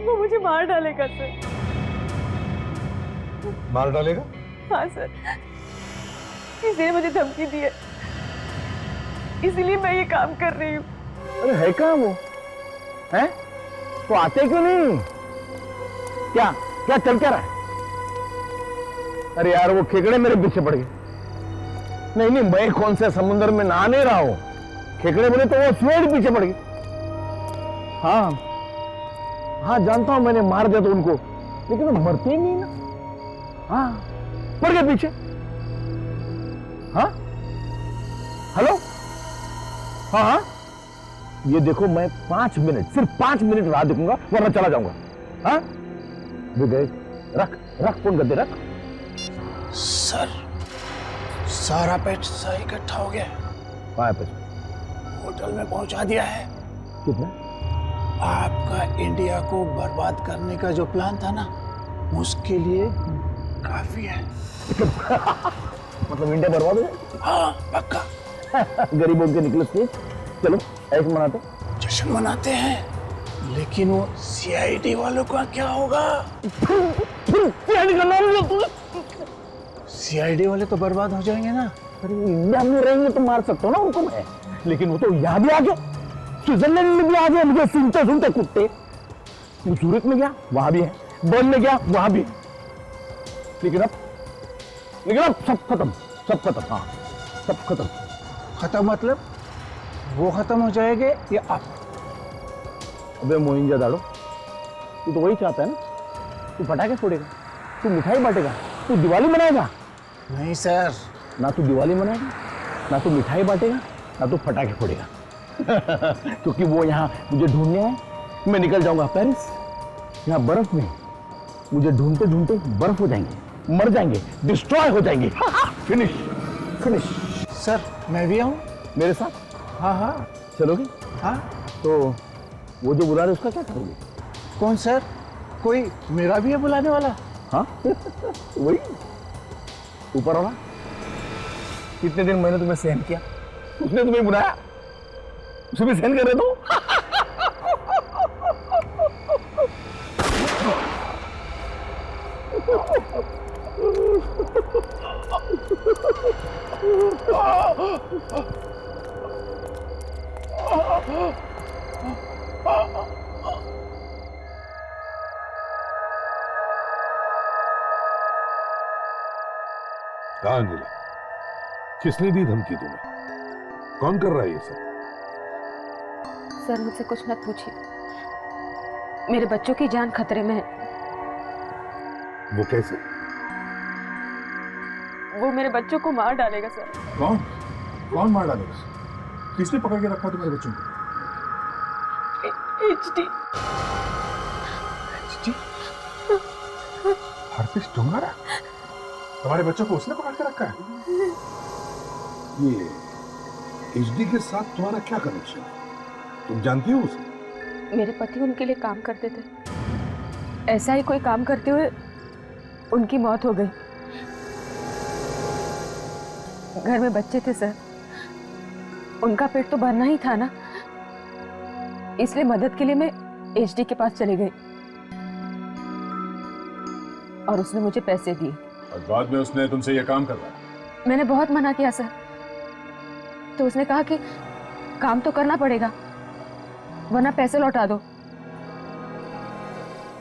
वो मुझे मार डालेगा सर। मार डालेगा? हाँ सर, किसी ने मुझे धमकी दी है, इसीलिए मैं ये काम कर रही हूँ। अरे है कहाँ वो? हैं? तो आते क्यों नहीं? क्या क्या चल क्या रहा है? अरे यार, वो खेकड़े मेरे पीछे पड़ गए। नहीं नहीं, मैं कौन से समुद्र में नहा नहीं रहा हूं। खेकड़े बोले तो वो स्वेड पीछे पड़ गए। हाँ हाँ, जानता हूं मैंने मार दिया तो उनको, लेकिन वो मरते ही नहीं ना। हाँ, पड़ गए पीछे। हाँ हेलो, हाँ हाँ, ये देखो, मैं 5 मिनट, सिर्फ 5 मिनट राह देखूंगा, वरना चला जाऊंगा। हाँ, वो गए। रख रख फोन कर दे, रख। सर, सारा पैसा इकट्ठा हो गया। कहाँ है पैसा? होटल में पहुंचा दिया है। कितना? आपका इंडिया को बर्बाद करने का जो प्लान था ना, उसके लिए काफी है। मतलब इंडिया बर्बाद हो जाए? हाँ पक्का। गरीबों के निकले स्टेज। चलो ऐसे मनाते। जश्न मनाते हैं, लेकिन वो सीआईडी वालों का क्या होगा? सीआईडी का नाम लिया तूने? सीआईडी वाले तो बर्बाद हो जाएंगे ना, अरे इंडिया में रहेंगे तो मार सकता हूँ ना उनको मैं, लेकिन वो तो यहाँ भी आ गए, स्विट्जरलैंड में भी आ गए, मुझे सुनते सुनते कुत्ते। वो सूरत में गया वहां भी है, बर्न में गया वहां भी, लेकिन अब सब खत्म, सब खत्म। हाँ सब खत्म। खत्म मतलब वो खत्म हो जाएंगे या आप? अबे मोहिंजा-दाड़ो, तू तो वही चाहता है ना, तू पटाखे फोड़ेगा, तू मिठाई बांटेगा, तू दिवाली मनाएगा। नहीं सर, ना तू दिवाली मनाएगा, ना तू मिठाई बांटेगा, ना तू पटाखे फोड़ेगा। क्योंकि वो यहाँ मुझे ढूंढने आए, मैं निकल जाऊंगा पेरिस। यहाँ बर्फ में मुझे ढूंढते ढूंढते बर्फ हो जाएंगे, मर जाएंगे, डिस्ट्रॉय हो जाएंगे। Finish finish. सर मैं भी आऊँ मेरे साथ? हाँ हाँ। चलोगे? हाँ। तो वो जो बुला रहे उसका क्या करोगे? कौन सर? कोई मेरा भी है बुलाने वाला? हाँ वही ऊपर वाला। कितने दिन मैंने तुम्हें सहन किया, उसने तुम्हें बुलाया, उसे भी सहन कर रहे तो। कहाँ नीला, किसने दी धमकी तुम्हें? कौन कर रहा है ये सब? सर मुझसे कुछ मत पूछिए, मेरे बच्चों की जान खतरे में है। वो कैसे? वो मेरे बच्चों को मार डालेगा सर। कौन? कौन मार डालेगा? किसने पकड़ के रखा तुम्हारे बच्चों को? HD। हरपिस डोंगरा? तुम्हारे बच्चों को उसने पकड़ के रखा है? ये HD के साथ तुम्हारा क्या कनेक्शन है? तुम जानती हो उसे? मेरे पति उनके लिए काम करते थे, ऐसा ही कोई काम करते हुए उनकी मौत हो गई। घर में बच्चे थे सर, उनका पेट तो भरना ही था ना, इसलिए मदद के लिए मैं HD के पास चली गई और उसने मुझे पैसे दिए। और बाद में उसने तुमसे यह काम करवाया? मैंने बहुत मना किया सर, तो उसने कहा कि काम तो करना पड़ेगा वरना पैसे लौटा दो।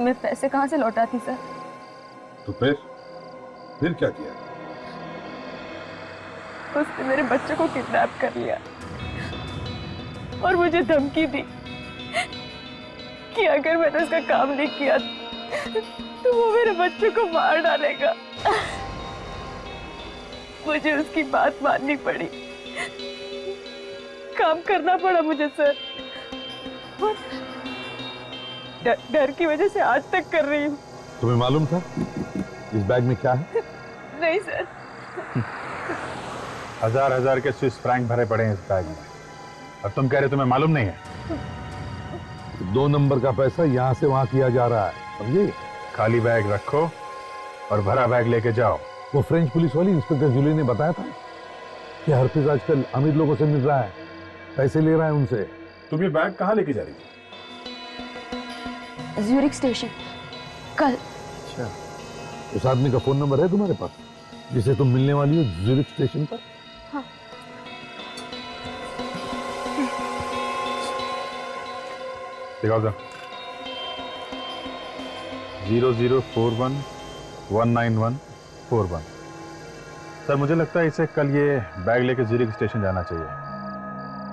मैं पैसे कहाँ से लौटाती सर? तो फिर क्या किया? उसने मेरे बच्चों को किडनैप कर लिया और मुझे धमकी दी कि अगर मैंने उसका काम नहीं किया तो वो मेरे बच्चों को मार डालेगा। मुझे उसकी बात माननी पड़ी, काम करना पड़ा मुझे सर, और डर की वजह से आज तक कर रही हूँ। तुम्हें मालूम था इस बैग में क्या है? नहीं सर। हजार के स्विस फ्रैंक भरे पड़े हैं इस बैग में, और तुम कह रहे तुम्हें मालूम नहीं है? 2 नंबर का पैसा यहाँ से वहाँ किया जा रहा है, समझे? खाली बैग रखो और भरा बैग लेके जाओ। वो फ्रेंच पुलिस वाली इंस्पेक्टर जूली ने बताया था कि हरपिस आजकल अमीर लोगों से मिल रहा है, पैसे ले रहा है उनसे। तुम ये बैग कहाँ लेके जा रही थी? ज्यूरिक स्टेशन कल। अच्छा, उस आदमी का फोन नंबर है तुम्हारे पास जिसे तुम मिलने वाली हो ज्यूरिक स्टेशन पर? हाँ। दिखाओ जरा। 0041191141। सर मुझे लगता है इसे कल ये बैग लेके ज्यूरिक स्टेशन जाना चाहिए,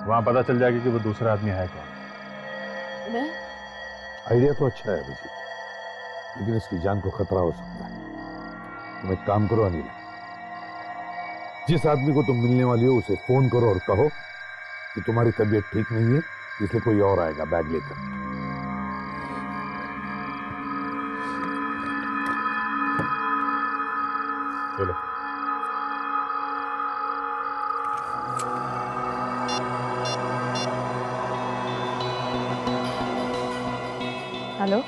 वहां पता चल जाएगा कि वो दूसरा आदमी है कौन। मैं? आइडिया तो अच्छा है अभिजीत, लेकिन इसकी जान को खतरा हो सकता है। तुम एक काम करो अनिल, जिस आदमी को तुम मिलने वाली हो उसे फोन करो और कहो कि तुम्हारी तबीयत ठीक नहीं है, इसलिए कोई और आएगा बैग लेकर। चलो। हेलो,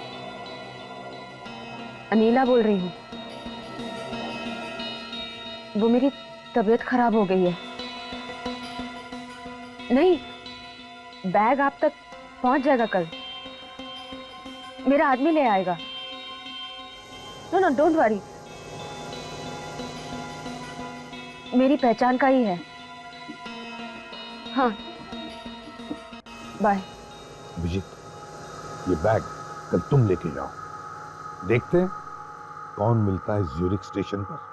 अनीला बोल रही हूँ। वो मेरी तबीयत खराब हो गई है। नहीं, बैग आप तक पहुंच जाएगा कल, मेरा आदमी ले आएगा। No no don't worry. मेरी पहचान का ही है। हाँ, बाय। अभिजीत, ये बैग कल तुम लेके जाओ। देखते हैं कौन मिलता है ज्यूरिख स्टेशन पर।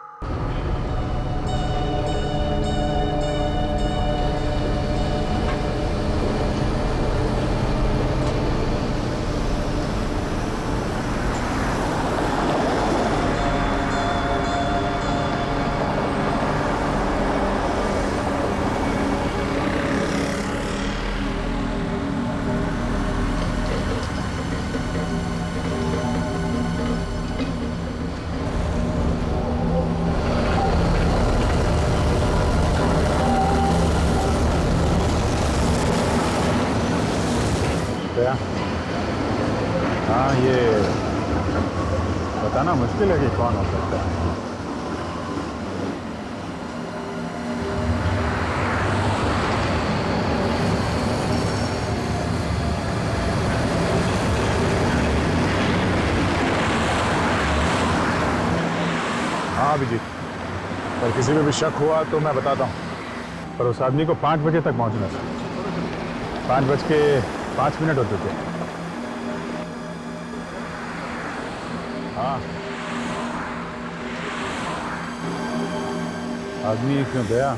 हाँ, ये बताना मुश्किल है कि कौन हो सकता है। हाँ अभिजीत, पर किसी पे भी शक हुआ तो मैं बताता हूँ। पर उस आदमी को 5 बजे तक पहुँचना था। 5:05 हो चुके हैं। हाँ, आदमी क्यों गया?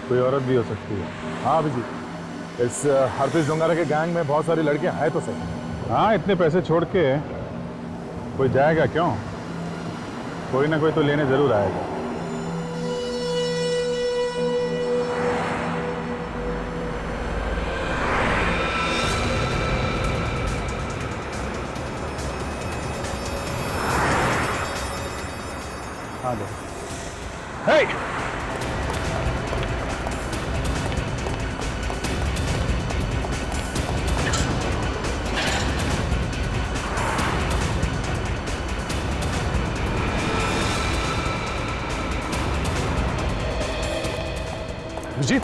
कोई औरत भी हो सकती है। हाँ अभिजीत, इस हरप्रीत जोंगारा के गैंग में बहुत सारी लड़कियां हैं तो सही। हाँ, इतने पैसे छोड़ के कोई जाएगा क्यों? कोई ना कोई तो लेने जरूर आएगा। हाँ दे। Hey! अभिजीत,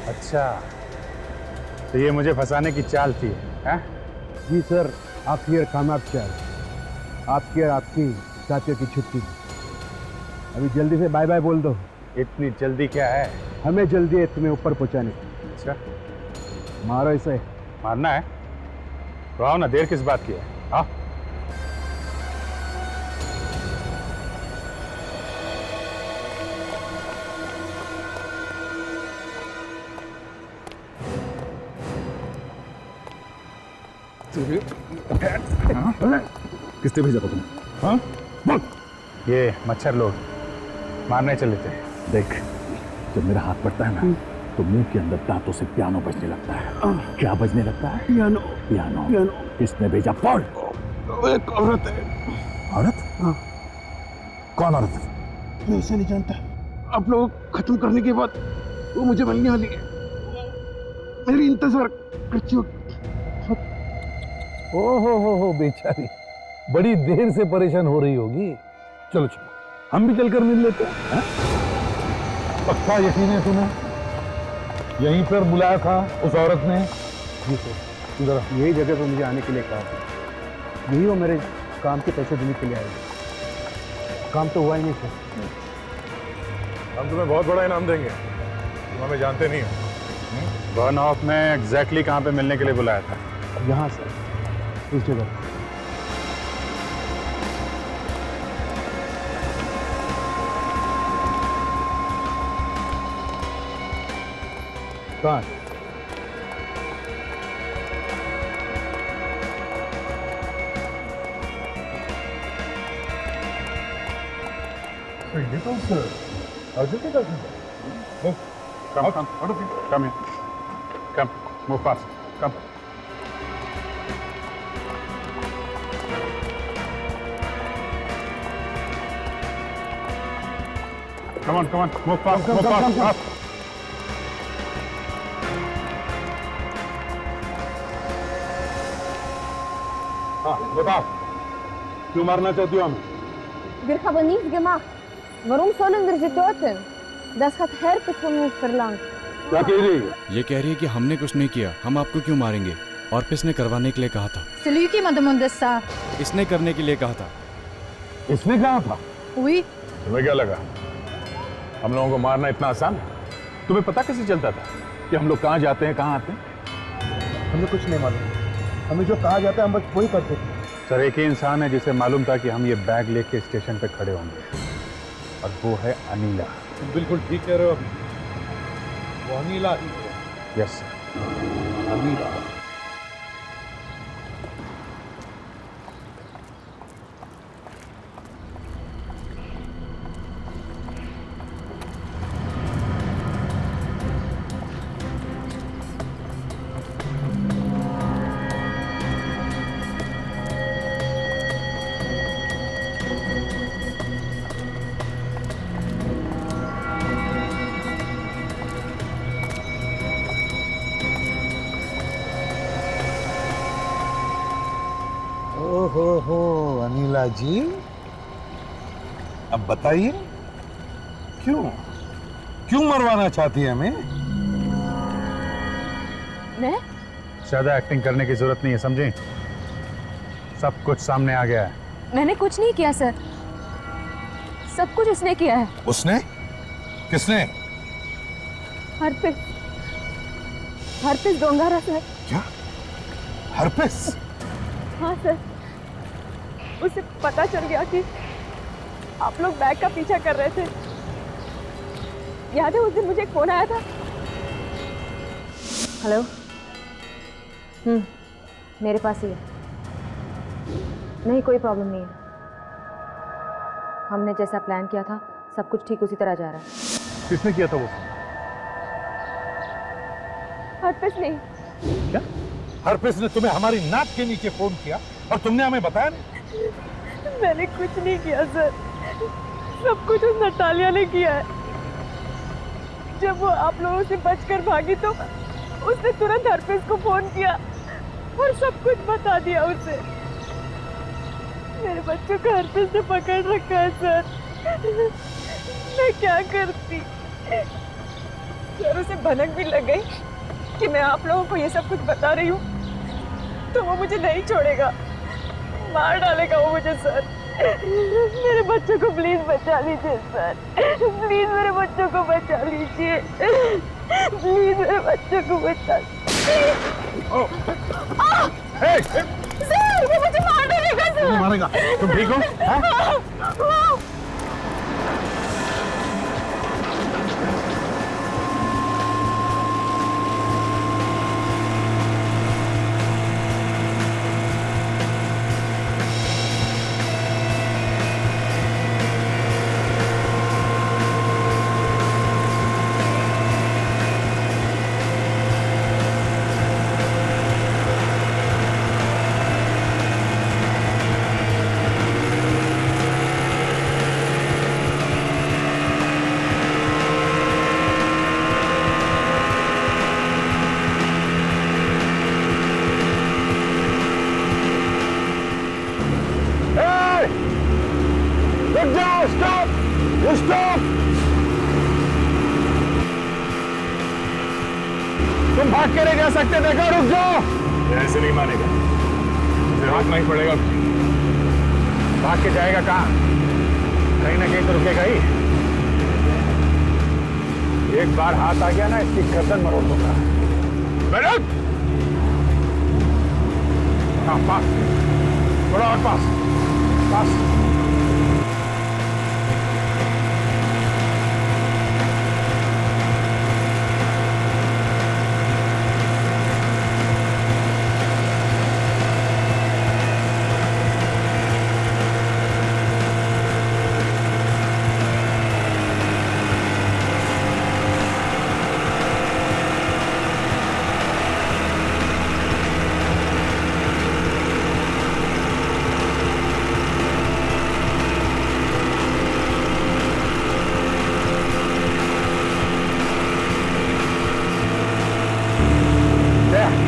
अच्छा, तो ये मुझे फंसाने की चाल थी, हैं? जी सर, आपकी और कामयाब चाल, आपकी और आपकी साथियों की छुट्टी। अभी जल्दी से बाय बाय बोल दो। इतनी जल्दी क्या है? हमें जल्दी है तुम्हें ऊपर पहुंचाने की। अच्छा, मारो इसे। मारना है तो आओ ना, देर किस बात की है? आओ। तेरे किसने भेजा था तुम्हें? हाँ? बोल। ये मच्छर लोग मारने चले थे। देख, जब मेरा हाथ पड़ता है ना तो मुंह के अंदर दांतों से पियानो बजने लगता है। क्या बजने लगता है? पियानो। पियानो। पियानो। किसने भेजा? पढ़। एक औरत है। औरत? हाँ। कौन औरत है? मैं उसे नहीं जानता। आप लोग खत्म करने के बाद वो मुझे मिलने वाली है। मेरी इंतजार करती हो। हो बेचारी, बड़ी देर से परेशान हो रही होगी। चलो चलो, हम भी चलकर मिल लेते हैं। पक्का यकीन है तुम्हें? यहीं पर बुलाया था उस औरत ने? जी सर, जरा यही जगह पर मुझे आने के लिए कहा था। यही वो मेरे काम के पैसे देने के लिए आए। काम तो हुआ ही नहीं सर। हम तुम्हें बहुत बड़ा इनाम देंगे। तुम हमें जानते नहीं हो। बर्न ऑफ में एग्जैक्टली कहाँ पे मिलने के लिए बुलाया था? यहाँ सर, इस जगह। कहाँ? ये तो सर अर्जुन के दर्शन। Come here. Come. Move fast. Come. Come on. Move fast. Move fast. Up. हाँ, बताओ, क्यों मारना चाहती हो हमें? Wir haben nichts gemacht. Warum sollen wir sie töten? Das hat Herpes von uns verlangt. क्या कह रही है? ये कह रही है कि हमने कुछ नहीं किया, हम आपको क्यों मारेंगे? ऑर्पिस ने करवाने के लिए कहा था। Celui qui m'a demandé ça. इसने करने के लिए कहा था। इसने कहा था? Oui. तुम्हें क्या लगा हम लोगों को मारना इतना आसान है? तुम्हें पता कैसे चलता था कि हम लोग कहाँ जाते हैं, कहाँ आते हैं? हमें कुछ नहीं मालूम। हमें जो कहा जाता है हम बस वही करते थे। सर, एक ही इंसान है जिसे मालूम था कि हम ये बैग लेके स्टेशन पे खड़े होंगे, और वो है अनीला। तुम बिल्कुल ठीक कह रहे हो। वो अनीला ही है। Yes sir, Anila. हो अनिला जी, अब बताइए क्यों मरवाना चाहती है हमें? मैं? ज्यादा एक्टिंग करने की जरूरत नहीं है, समझे? सब कुछ सामने आ गया है। मैंने कुछ नहीं किया सर, सब कुछ उसने किया है। उसने? किसने? Herpes डोंगारा sir. क्या? हरपिस? हाँ सर, उसे पता चल गया कि आप लोग बैग का पीछा कर रहे थे। याद है उस दिन मुझे एक फोन आया था? हेलो। मेरे पास ही है। नहीं, कोई प्रॉब्लम नहीं है। हमने जैसा प्लान किया था सब कुछ ठीक उसी तरह जा रहा है। किसने किया था वो? हरपिस नहीं। क्या? हरपिस ने तुम्हें हमारी नाक के नीचे फोन किया और तुमने हमें बताया नहीं? मैंने कुछ नहीं किया सर, सब कुछ उस नटालिया ने किया है। जब वो आप लोगों से बचकर भागी तो उसने तुरंत हरपिस को फोन किया और सब कुछ बता दिया उसे। मेरे बच्चों को हरपिस ने पकड़ रखा है सर। मैं क्या करती? सर, उसे भनक भी लग गई कि मैं आप लोगों को ये सब कुछ बता रही हूँ तो वो मुझे नहीं छोड़ेगा, मार डालेगा वो मुझे सर। मेरे बच्चों को प्लीज बचा लीजिए सर, प्लीज मेरे बच्चों को बचा लीजिए, प्लीज मेरे बच्चों को बचा लीजिए। सर, वो मुझे मार डालेगा सर। मारेगा? तुम ठीक हो? जाओ, स्टॉप, स्टॉप। तुम भाग के नहीं जा सकते, देखो, रुक जाओ। ऐसे नहीं मानेगा, मुझे रोकना ही पड़ेगा। भाग के जाएगा कहाँ? कहीं ना कहीं तो रुकेगा ही। एक बार हाथ आ गया ना, इसकी गर्दन मरोड़ दूंगा। मेहनत, हाँ, पास, थोड़ा और पास, पास।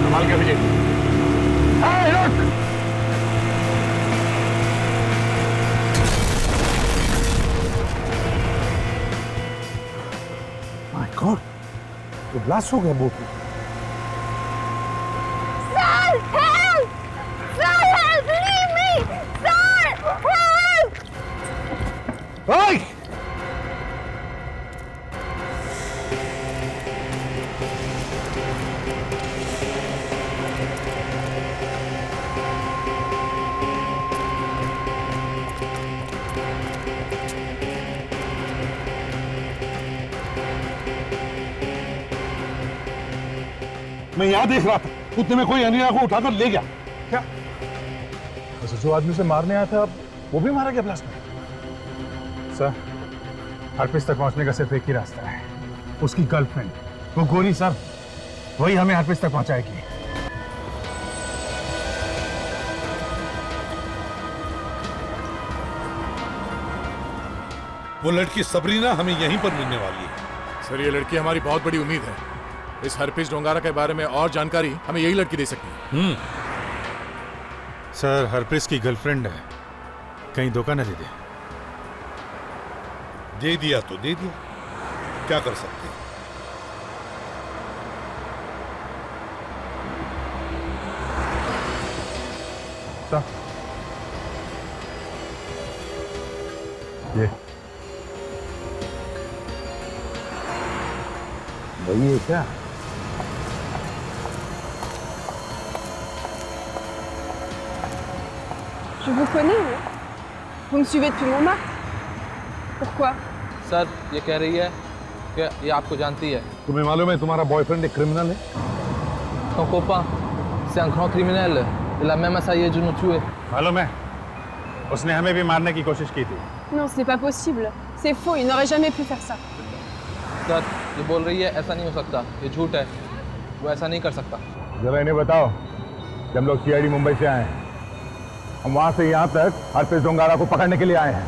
संभाल के विजय। रुक। माय गॉड, तो ब्लास्ट हो गया बोट में। Sir, help! Sir, help! Leave me! Sir, help! ओए! मैं यहां देख रहा था, उतने में कोई अनिया को उठाकर ले गया। क्या? वैसे जो आदमी से मारने आया था वो भी मारा गया ब्लास्ट में? सर, हरपिस तक पहुंचने का सिर्फ एक ही रास्ता है, उसकी गर्लफ्रेंड, वो गोरी सर, वही हमें हरपिस तक पहुंचाएगी। वो लड़की सबरीना हमें यहीं पर मिलने वाली है। सर, ये लड़की हमारी बहुत बड़ी उम्मीद है। इस हरपिस डोंगारा के बारे में और जानकारी हमें यही लड़की दे सकती है। सर, हरप्रीत की गर्लफ्रेंड है, कहीं धोखा न दे दे। दे दिया तो दे दिया, क्या कर सकते हैं। ये वही है क्या? Je vous connais, hein? Vous me suivez depuis Montmartre? Pourquoi? Sir, ये कह रही है कि ये आपको जानती है। तुम्हें मालूम है तुम्हारा बॉयफ्रेंड एक क्रिमिनल है? Ton copain, c'est un grand criminel. Il a même essayé de nous tuer. मालूम है, उसने हमें भी मारने की कोशिश की थी। Non, ce n'est pas possible. C'est faux, il n'aurait jamais pu faire ça. Sir, ये बोल रही है ऐसा नहीं हो सकता, ये झूठ है, वो ऐसा नहीं कर सकता। जरा इन्हें बताओ, जब लोग सीआईडी मुंबई से आए हैं, हम वहां से यहाँ तक हरप्रीत डोंगारा को पकड़ने के लिए आए हैं।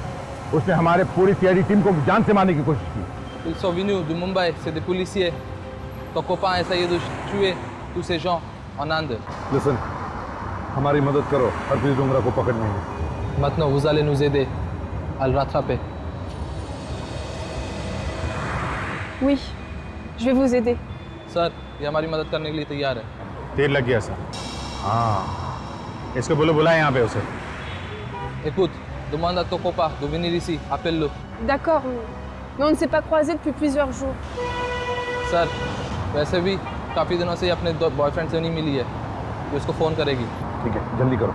उसने हमारे पूरी सीआईडी टीम को जान से मारने की कोशिश की। Ils sont venus de Mumbai, c'est des policiers. Ton copain a essayé de tuer tous ces gens en Inde. Listen, हमारी मदद करो हरप्रीत डोंगरा को पकड़ने में। Maintenant, vous allez nous aider à le rattraper. Oui, je vais vous aider. Sir, ये हमारी मदद करने के लिए तैयार है। देर लग गया सर। हाँ, इसको बोलो, बुलाए यहाँ पे उसे। Écoute, demande à ton copain de venir ici, appelle-le. D'accord, mais on ne s'est pas croisés depuis plusieurs jours. Sir, वैसे भी काफ़ी दिनों से ये अपने बॉयफ्रेंड से नहीं मिली है, वो इसको फ़ोन करेगी। ठीक है, जल्दी करो।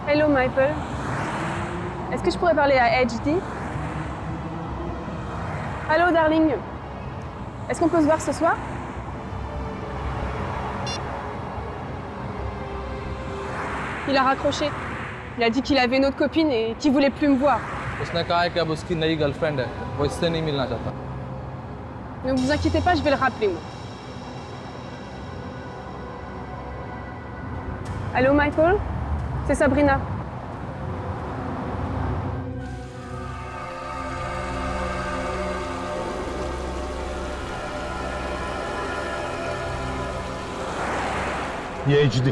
Hello, Michael. Est-ce que je pourrais parler à HD? Allô, darling. Est-ce qu'on peut se voir ce soir? Il a raccroché. Il a dit qu'il avait une autre copine et qu'il voulait plus me voir. उसने कहा है कि अब उसकी नई girlfriend है, वो इससे नहीं मिलना चाहता। Ne vous inquiétez pas, je vais le rappeler, moi. Allô, Michael? C'est Sabrina. ये HD,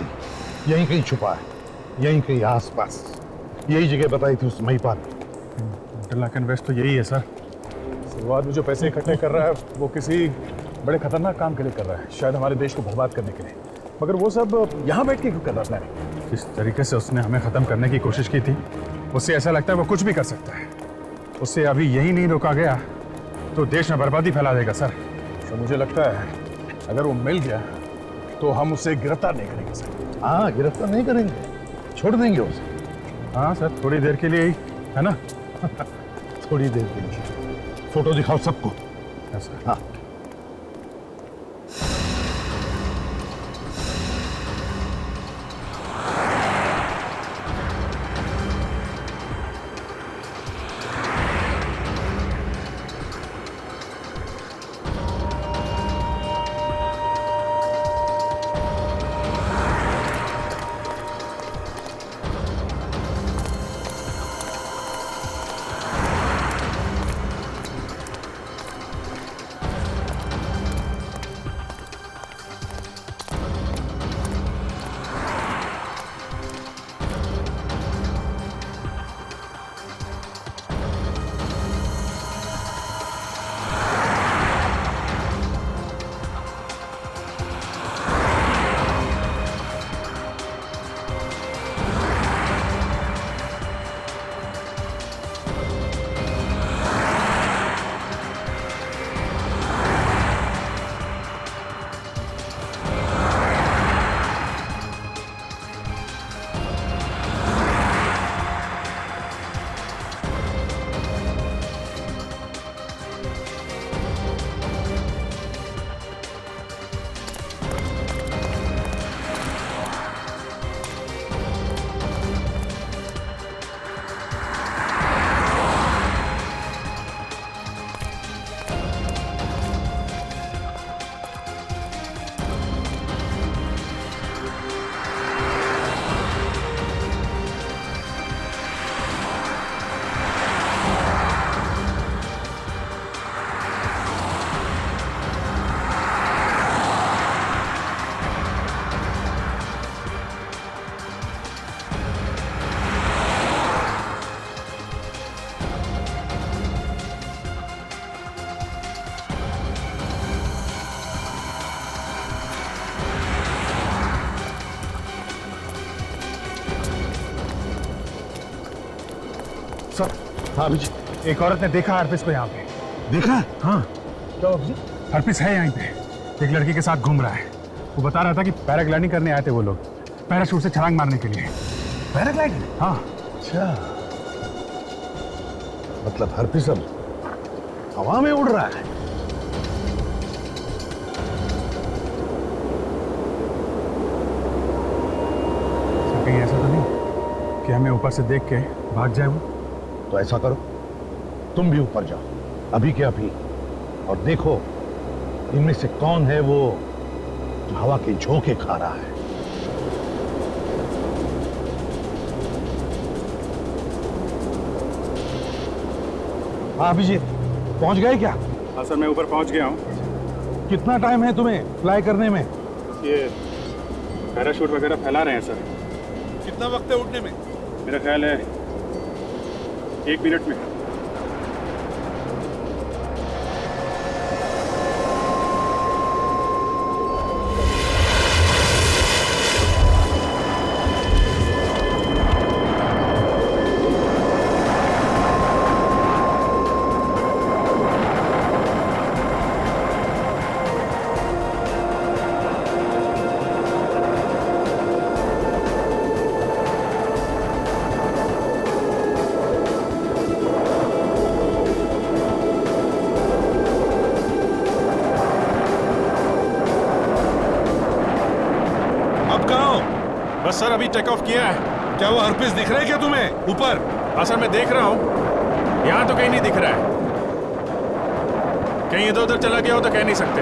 यहीं कहीं छुपा है, यहीं कहीं आसपास। यही जगह बताई थी उस महिपाल ने। इंटरलॉक इन्वेस्ट तो यही है सर। शुरुआत में जो पैसे इकट्ठे कर रहा है वो किसी बड़े खतरनाक काम के लिए कर रहा है, शायद हमारे देश को बर्बाद करने के लिए। मगर वो सब यहाँ बैठ के क्यों कर रहा है? जिस तरीके से उसने हमें खत्म करने की कोशिश की थी, उससे ऐसा लगता है वो कुछ भी कर सकता है। उससे अभी यही नहीं रोका गया तो देश में बर्बादी फैला देगा सर। तो मुझे लगता है अगर वो मिल गया तो हम उसे गिरफ्तार नहीं करेंगे सर। हाँ, गिरफ्तार नहीं करेंगे, छोड़ देंगे उसे। हाँ सर, थोड़ी देर के लिए ही, है ना? थोड़ी देर के लिए। फोटो दिखाओ सबको। हाँ। सर। हाँ अभिजीत, एक औरत ने देखा हरपिस को यहाँ पे। देखा? हाँ। क्या अभिजीत? हरपिस है यहाँ पे, एक लड़की के साथ घूम रहा है। वो बता रहा था कि पैराग्लाइडिंग करने आए थे वो लोग, पैराशूट से छलांग मारने के लिए। पैराग्लाइडिंग? हाँ। अच्छा, मतलब हरपिस अब हवा में उड़ रहा है। कहीं ऐसा तो नहीं कि हमें ऊपर से देख के भाग जाए वो? तो ऐसा करो, तुम भी ऊपर जाओ अभी के अभी, और देखो इनमें से कौन है वो जो हवा के झोंके खा रहा है। हाँ अभिजीत, पहुंच गए क्या? हाँ सर, मैं ऊपर पहुंच गया हूँ। कितना टाइम है तुम्हें फ्लाई करने में? ये पैराशूट वगैरह फैला रहे हैं सर। कितना वक्त है उड़ने में? मेरा ख्याल है 1 मिनट में। बस सर, अभी टेक ऑफ किया है। क्या वो हरपिस दिख रहा है क्या तुम्हें ऊपर? हाँ सर, मैं देख रहा हूँ, यहाँ तो कहीं नहीं दिख रहा है। कहीं इधर उधर चला गया हो तो कह नहीं सकते।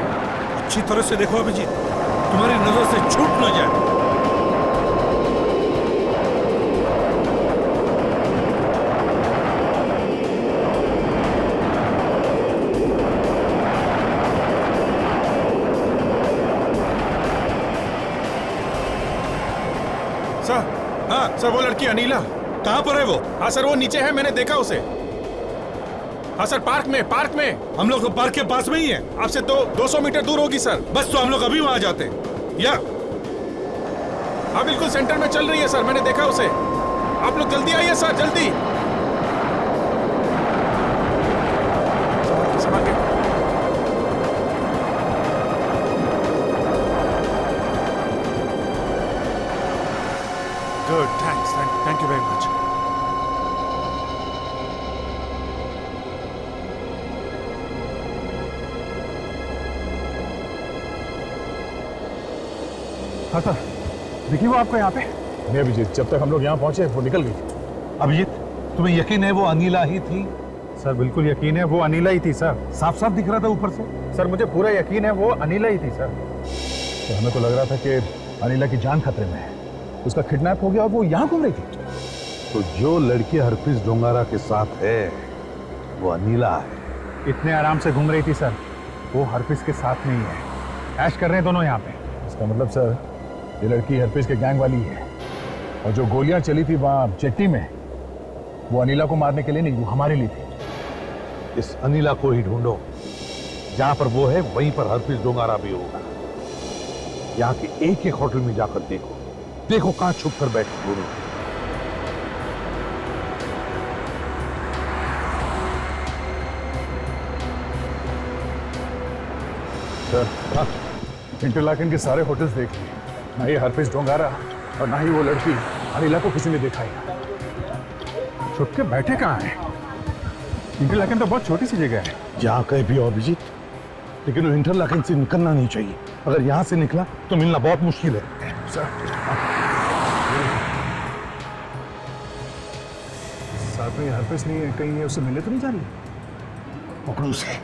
अच्छी तरह से देखो अभिजीत, तुम्हारी नजर से छूट न जाए। सर, हाँ सर, वो लड़की अनीला कहाँ पर है वो? हाँ सर, वो नीचे है, मैंने देखा उसे। हाँ सर, पार्क में। हम लोग पार्क के पास में ही है, आपसे तो 200 मीटर दूर होगी सर। बस तो हम लोग अभी वहां जाते हैं। या हाँ, बिल्कुल सेंटर में चल रही है सर, मैंने देखा उसे। आप लोग जल्दी आइए सर, जल्दी। संभाल के। Good, thank you very much. हाँ सर, देखिए वो आपको यहाँ पे। नहीं अभिजीत, जब तक हम लोग यहाँ पहुंचे वो निकल गई। अभिजीत, तुम्हें यकीन है वो अनीला ही थी? सर बिल्कुल यकीन है, वो अनीला ही थी सर। साफ साफ दिख रहा था ऊपर से। सर मुझे पूरा यकीन है वो अनीला ही थी सर। तो हमें तो लग रहा था कि अनीला की जान खतरे में है, उसका किडनैप हो गया और वो यहाँ घूम रही थी। तो जो लड़की हरप्रीत डोंगारा के साथ है वो अनीला है। इतने आराम से घूम रही थी सर, वो हरप्रीत के साथ नहीं है। ऐश कर रहे हैं दोनों यहाँ पे। इसका मतलब सर ये लड़की हरप्रीत के गैंग वाली है, और जो गोलियां चली थी वहां जेट्टी में वो अनीला को मारने के लिए नहीं, वो हमारे लिए थी। इस अनीला को ही ढूंढो, जहां पर वो है वहीं पर हरप्रीत डोंगारा भी होगा। यहाँ के एक एक होटल में जाकर देखो कहां छुप कर बैठे दोनों। सर इंटरलाकेन के सारे होटल्स देख लिए, ना ही हरप्रीत डोंगारा और ना ही वो लड़की अनीला को किसी ने देखा ही। छुप के बैठे कहाँ हैं? इंटरलाकेन तो बहुत छोटी सी जगह है। जहाँ कहीं भी हो अभिजीत, लेकिन वो इंटरलाकेन से निकलना नहीं चाहिए। अगर यहाँ से निकला तो मिलना बहुत मुश्किल है। सर साथ में हरप्रीत नहीं है, कहीं उससे मिलने तो नहीं जा रही? पकड़ो उसे।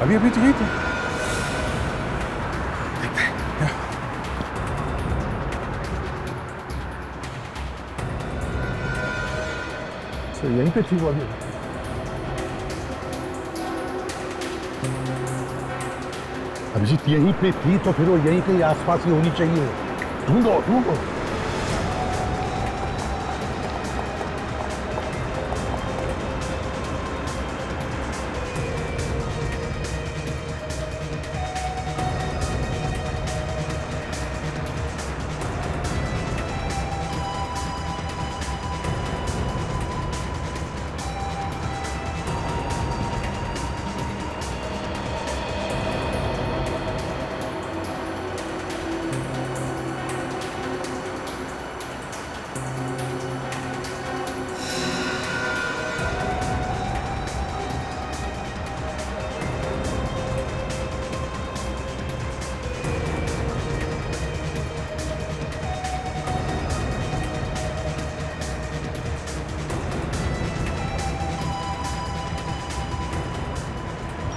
अभी अभी तो यही थे। तो यहीं पे थी वो अभी। अभिजीत यहीं पे थी तो फिर वो यहीं के आसपास ही होनी चाहिए। ढूंढो।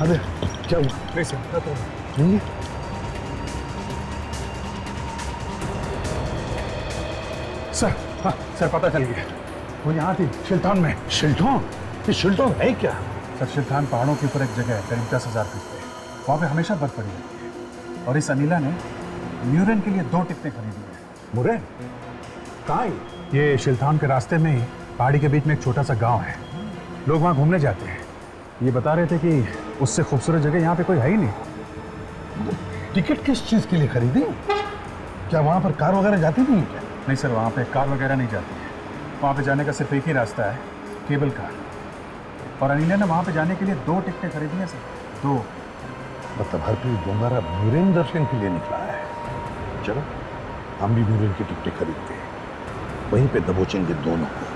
अरे क्या हुआ? नहीं सर, क्या तो नहीं। सर, हाँ सर, पता चल गया। वो यहाँ थी शिल्टॉन में। शिल्टॉन? ये शिल्टॉन है क्या? सर शिल्टॉन पहाड़ों के ऊपर एक जगह है, करीब 10,000 फीट पे। वहाँ पे हमेशा बर्फ पड़ी रहती है। और इस अनीला ने म्यूरेन के लिए 2 टिकटें खरीदी हैं। मुरेन? कहाँ है? ये शिल्टॉन के रास्ते में ही पहाड़ी के बीच में एक छोटा सा गाँव है। लोग वहाँ घूमने जाते हैं। ये बता रहे थे कि उससे खूबसूरत जगह यहाँ पे कोई है ही नहीं। टिकट किस चीज़ के लिए खरीदी? क्या वहाँ पर कार वगैरह जाती नहीं क्या? नहीं सर, वहाँ पे कार वगैरह नहीं जाती है। वहाँ पे जाने का सिर्फ एक ही रास्ता है, केबल कार। और अनिला ने वहाँ पे जाने के लिए 2 टिकटें खरीदी हैं सर, 2। मतलब हरप्रीत डोंगारा म्यूरेन दर्शन के लिए निकला है। चलो हम भी म्यूरेन की टिकटें खरीदते हैं, वहीं पे दबोचेंगे दोनों को।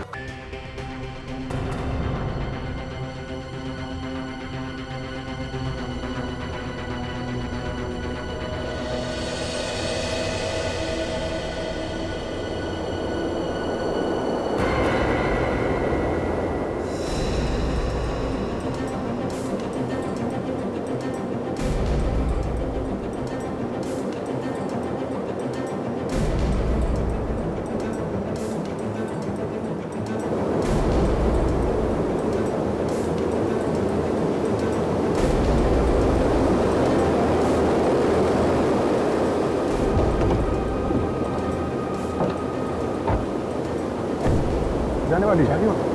जाने वाली है।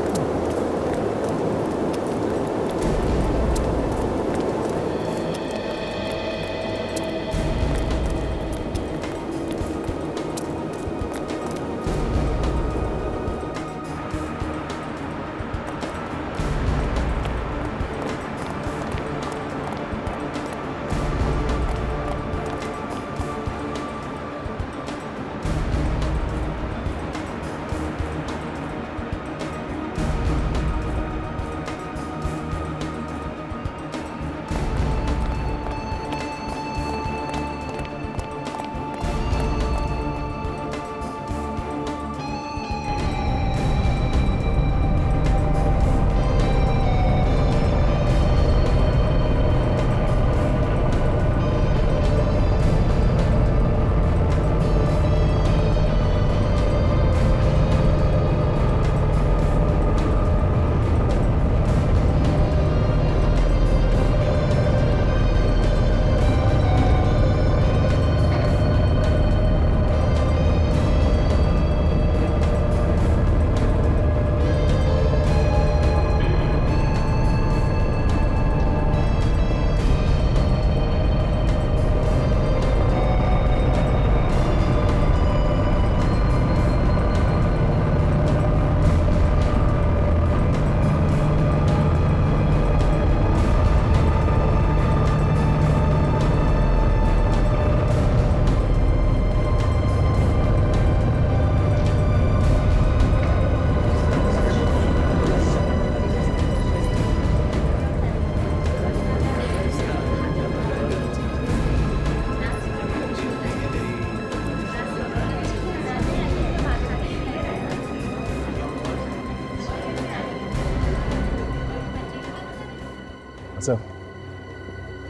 अच्छा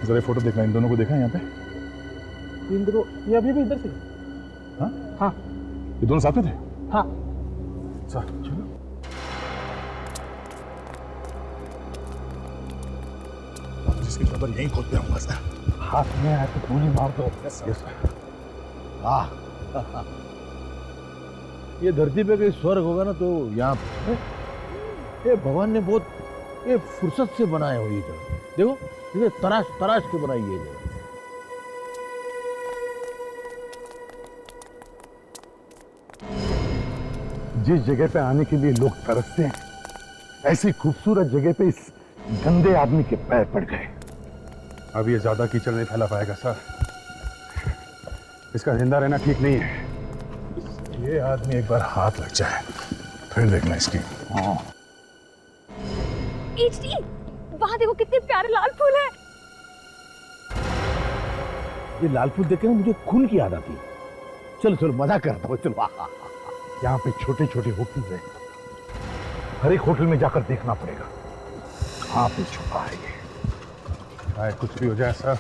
जरा ये फोटो देखना, इन दोनों को देखा है यहाँ पे? इन दोनों ये अभी भी इधर से? हाँ हाँ ये दोनों साथ में थे? हाँ। अच्छा चलो। जिसकी खबर यहीं खोदते रहूंगा सर। हाथ में आए तो गोली मार दो। Yes sir. ये धरती पे कोई स्वर्ग होगा ना तो यहाँ पे ये भगवान ने बहुत ये फुर्सत से बनाया हो ये जगह। देखो ये तराश तराश के बनाई ये जगह। जिस जगह पे आने के लिए लोग तरसते हैं, ऐसी खूबसूरत जगह पे इस गंदे आदमी के पैर पड़ गए। अब ये ज्यादा कीचड़ नहीं फैला पाएगा सर। इसका जिंदा रहना ठीक नहीं है। ये आदमी एक बार हाथ लग जाए फिर देखना इसकी। हाँ एचडी, वहां देखो कितने प्यारे लाल फूल है। ये लाल फूल देख के ना मुझे खून की याद आती है। चलो चलो मजा करता हूँ, चलो। यहाँ पे छोटे छोटे होटल हैं, हर एक होटल में जाकर देखना पड़ेगा कहाँ पे छुपा है ये। चाहे कुछ भी हो जाए सर,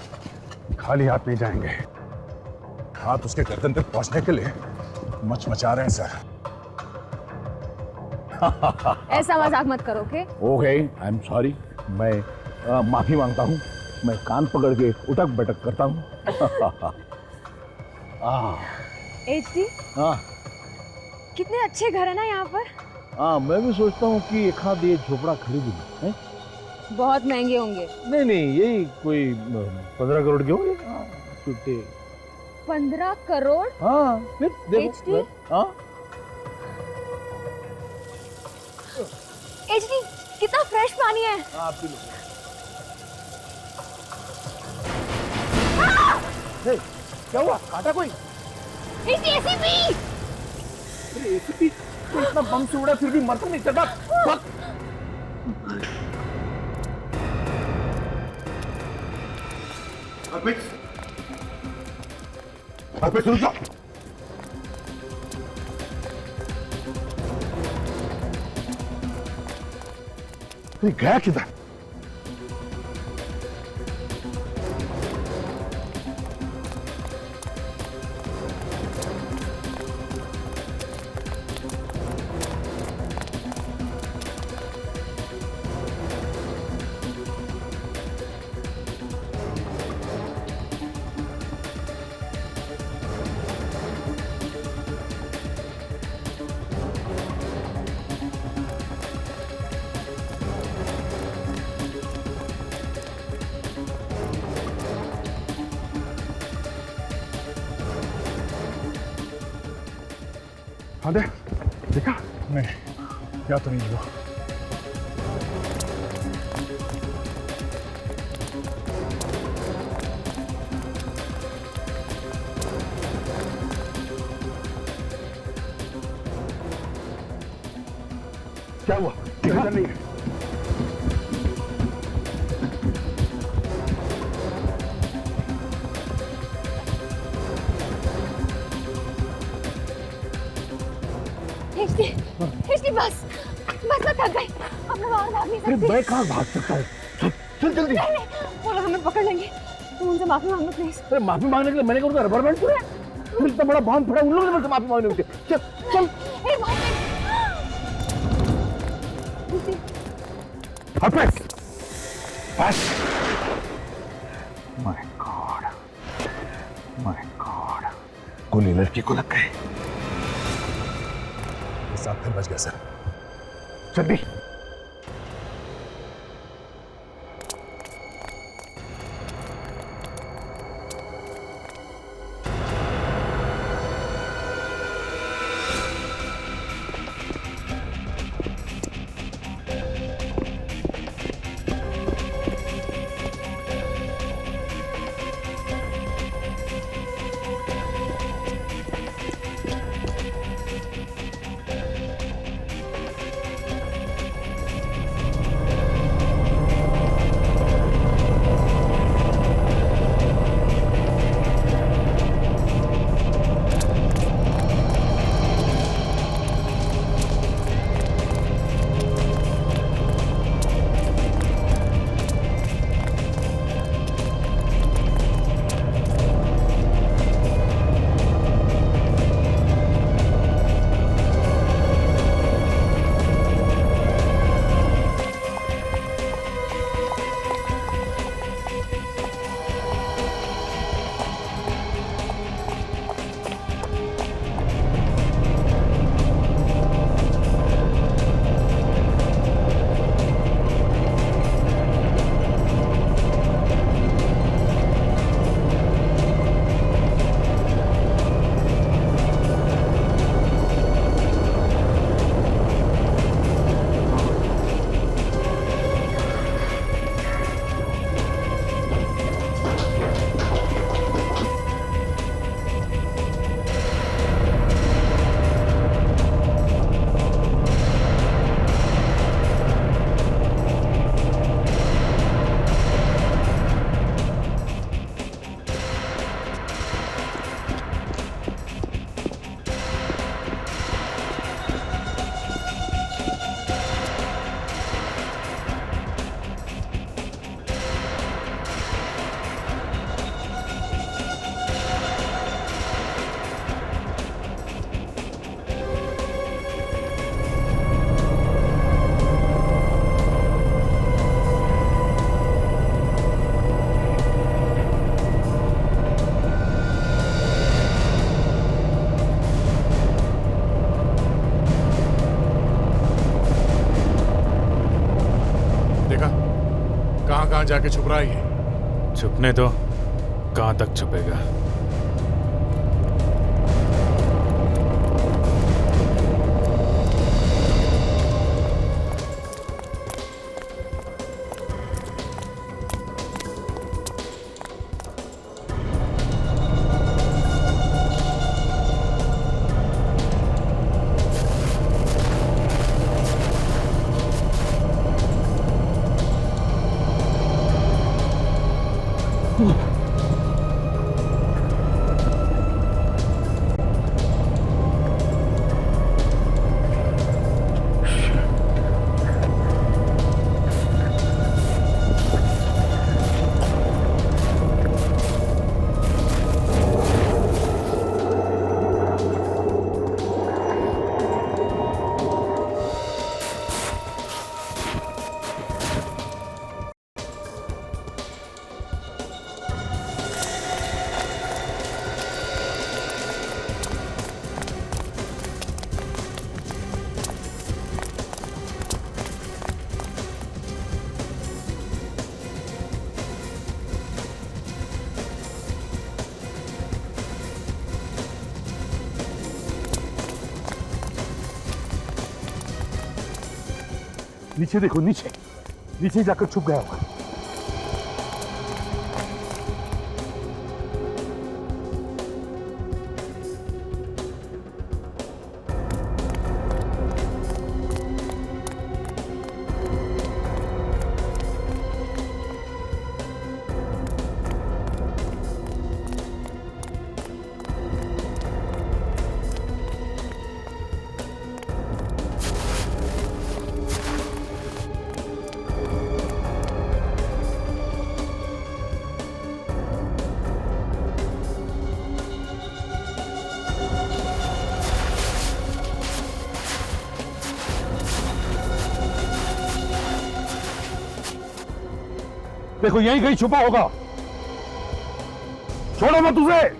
खाली हाथ नहीं जाएंगे। हाथ उसके गर्दन तक पहुंचने के लिए मचमचा रहे हैं सर। ऐसा मजाक मत करो, okay? Okay, I am sorry. मैं माफी मांगता हूँ। मैं कान पकड़ के उठक बैठक करता हूँ। एचडी, हाँ कितने अच्छे घर है ना यहाँ पर। हाँ, मैं भी सोचता हूँ कि एक हाथ ये झोपड़ा खरीद लूँ। बहुत महंगे होंगे। नहीं नहीं, यही कोई 15 करोड़ के होंगे। छुट्टे 15 करोड़? हाँ फिर देखो। हाँ एचडी, कितना फ्रेश पानी है। हाँ पी लो। क्या हुआ? काटा कोई? HD, ACP. अरे एसीपी तो इतना बम से उड़ा फिर भी मरता नहीं चढ़ा। अर्पित रुक जाओ। गया किधर? हाँ दे, देखा? नहीं, क्या तो नहीं हुआ। क्या हुआ? देखा नहीं? बस मैं थक गई, अब मैं बाहर भाग नहीं सकती। मैं कहाँ भाग सकता हूँ? चल जल्दी। नहीं, वो लोग हमें पकड़ लेंगे, तुम उनसे माफी मांगो प्लीज। अरे माफी मांगने के लिए मैंने उनका रबर बैंड छुड़ा है? फिर इतना बड़ा बॉम्ब फोड़ा, उन लोगों ने मुझसे माफी मांगनी होती है। चल चल। हरपेश, बस। माय गॉड, गोली लड़की को लग गई। साथ फिर बच गया सर। जल्दी। कहां जाके छुप रहा है ये? छुपने दो, कहां तक छुपेगा? नीचे देखो, नीचे नीचे जाकर छुप गया होगा। देखो यहीं कहीं छुपा होगा, छोड़ो मत उसे।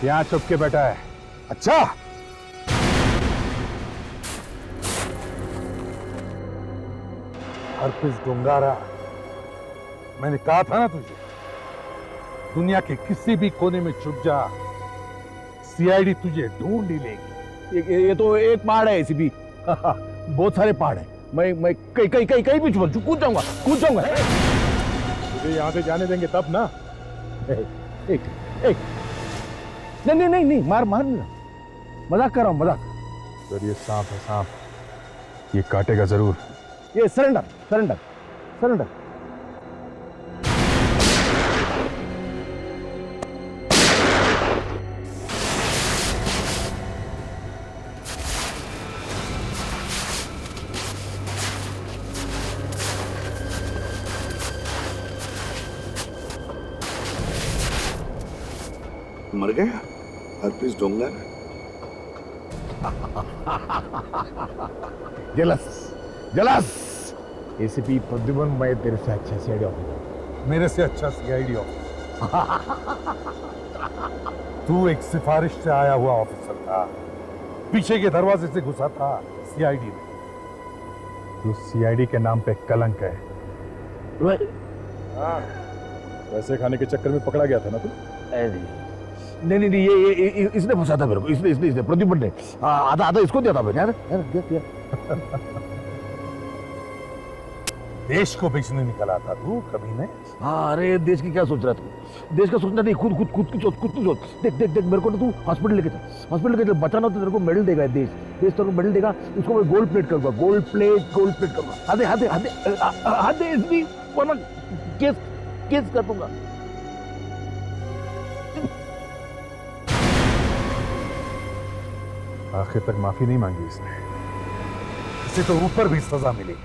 यहां छुप के बैठा है। अच्छा, हरपिस डोंगारा, मैंने कहा था ना तुझे, दुनिया के किसी भी कोने में छुप जा, सीआईडी तुझे ढूंढ ही लेगी। ये तो एक पहाड़ है एसीपी। बहुत सारे पहाड़ है। मैं कहीं भी कूद जाऊंगा। तुझे यहां से जाने देंगे तब ना। एक नहीं, मार नहीं, मजाक कर रहा हूं, मजाक। सर ये सांप है, सांप, ये काटेगा जरूर। ये सरेंडर। मर गया हरपिस डोंगर। जलस एसीपी प्रद्युमन, मैं तेरे से अच्छा सीआईडी ऑफिसर। मेरे से अच्छा सीआईडी ऑफिसर। तू एक सिफारिश से आया हुआ ऑफिसर था, पीछे के दरवाजे से घुसा था सीआईडी में। तू सीआईडी के नाम पे कलंक है। हाँ। पैसे खाने के चक्कर में पकड़ा गया था ना तू। नहीं, ये इसने फंसा था मेरे को। इसने प्रद्युमन ने आधा इसको दिया था मैंने। यार दिया। देश को बेचने निकला था तू कभी ने। हाँ, अरे देश की क्या सोच रहा तू? देश का सोचना नहीं, खुद की सोच। देख मेरे को ना तू हॉस्पिटल लेके चल। बचाना तो तेरे को मेडल देगा देश तेरे को मेडल देगा। उसको मैं गोल्ड प्लेट करूंगा, गोल्ड प्लेट करूंगा। हाथे इसकी वरना केस कर दूंगा। आखिर तक माफी नहीं मांगी इसने। इसे तो ऊपर भी सजा मिलेगी।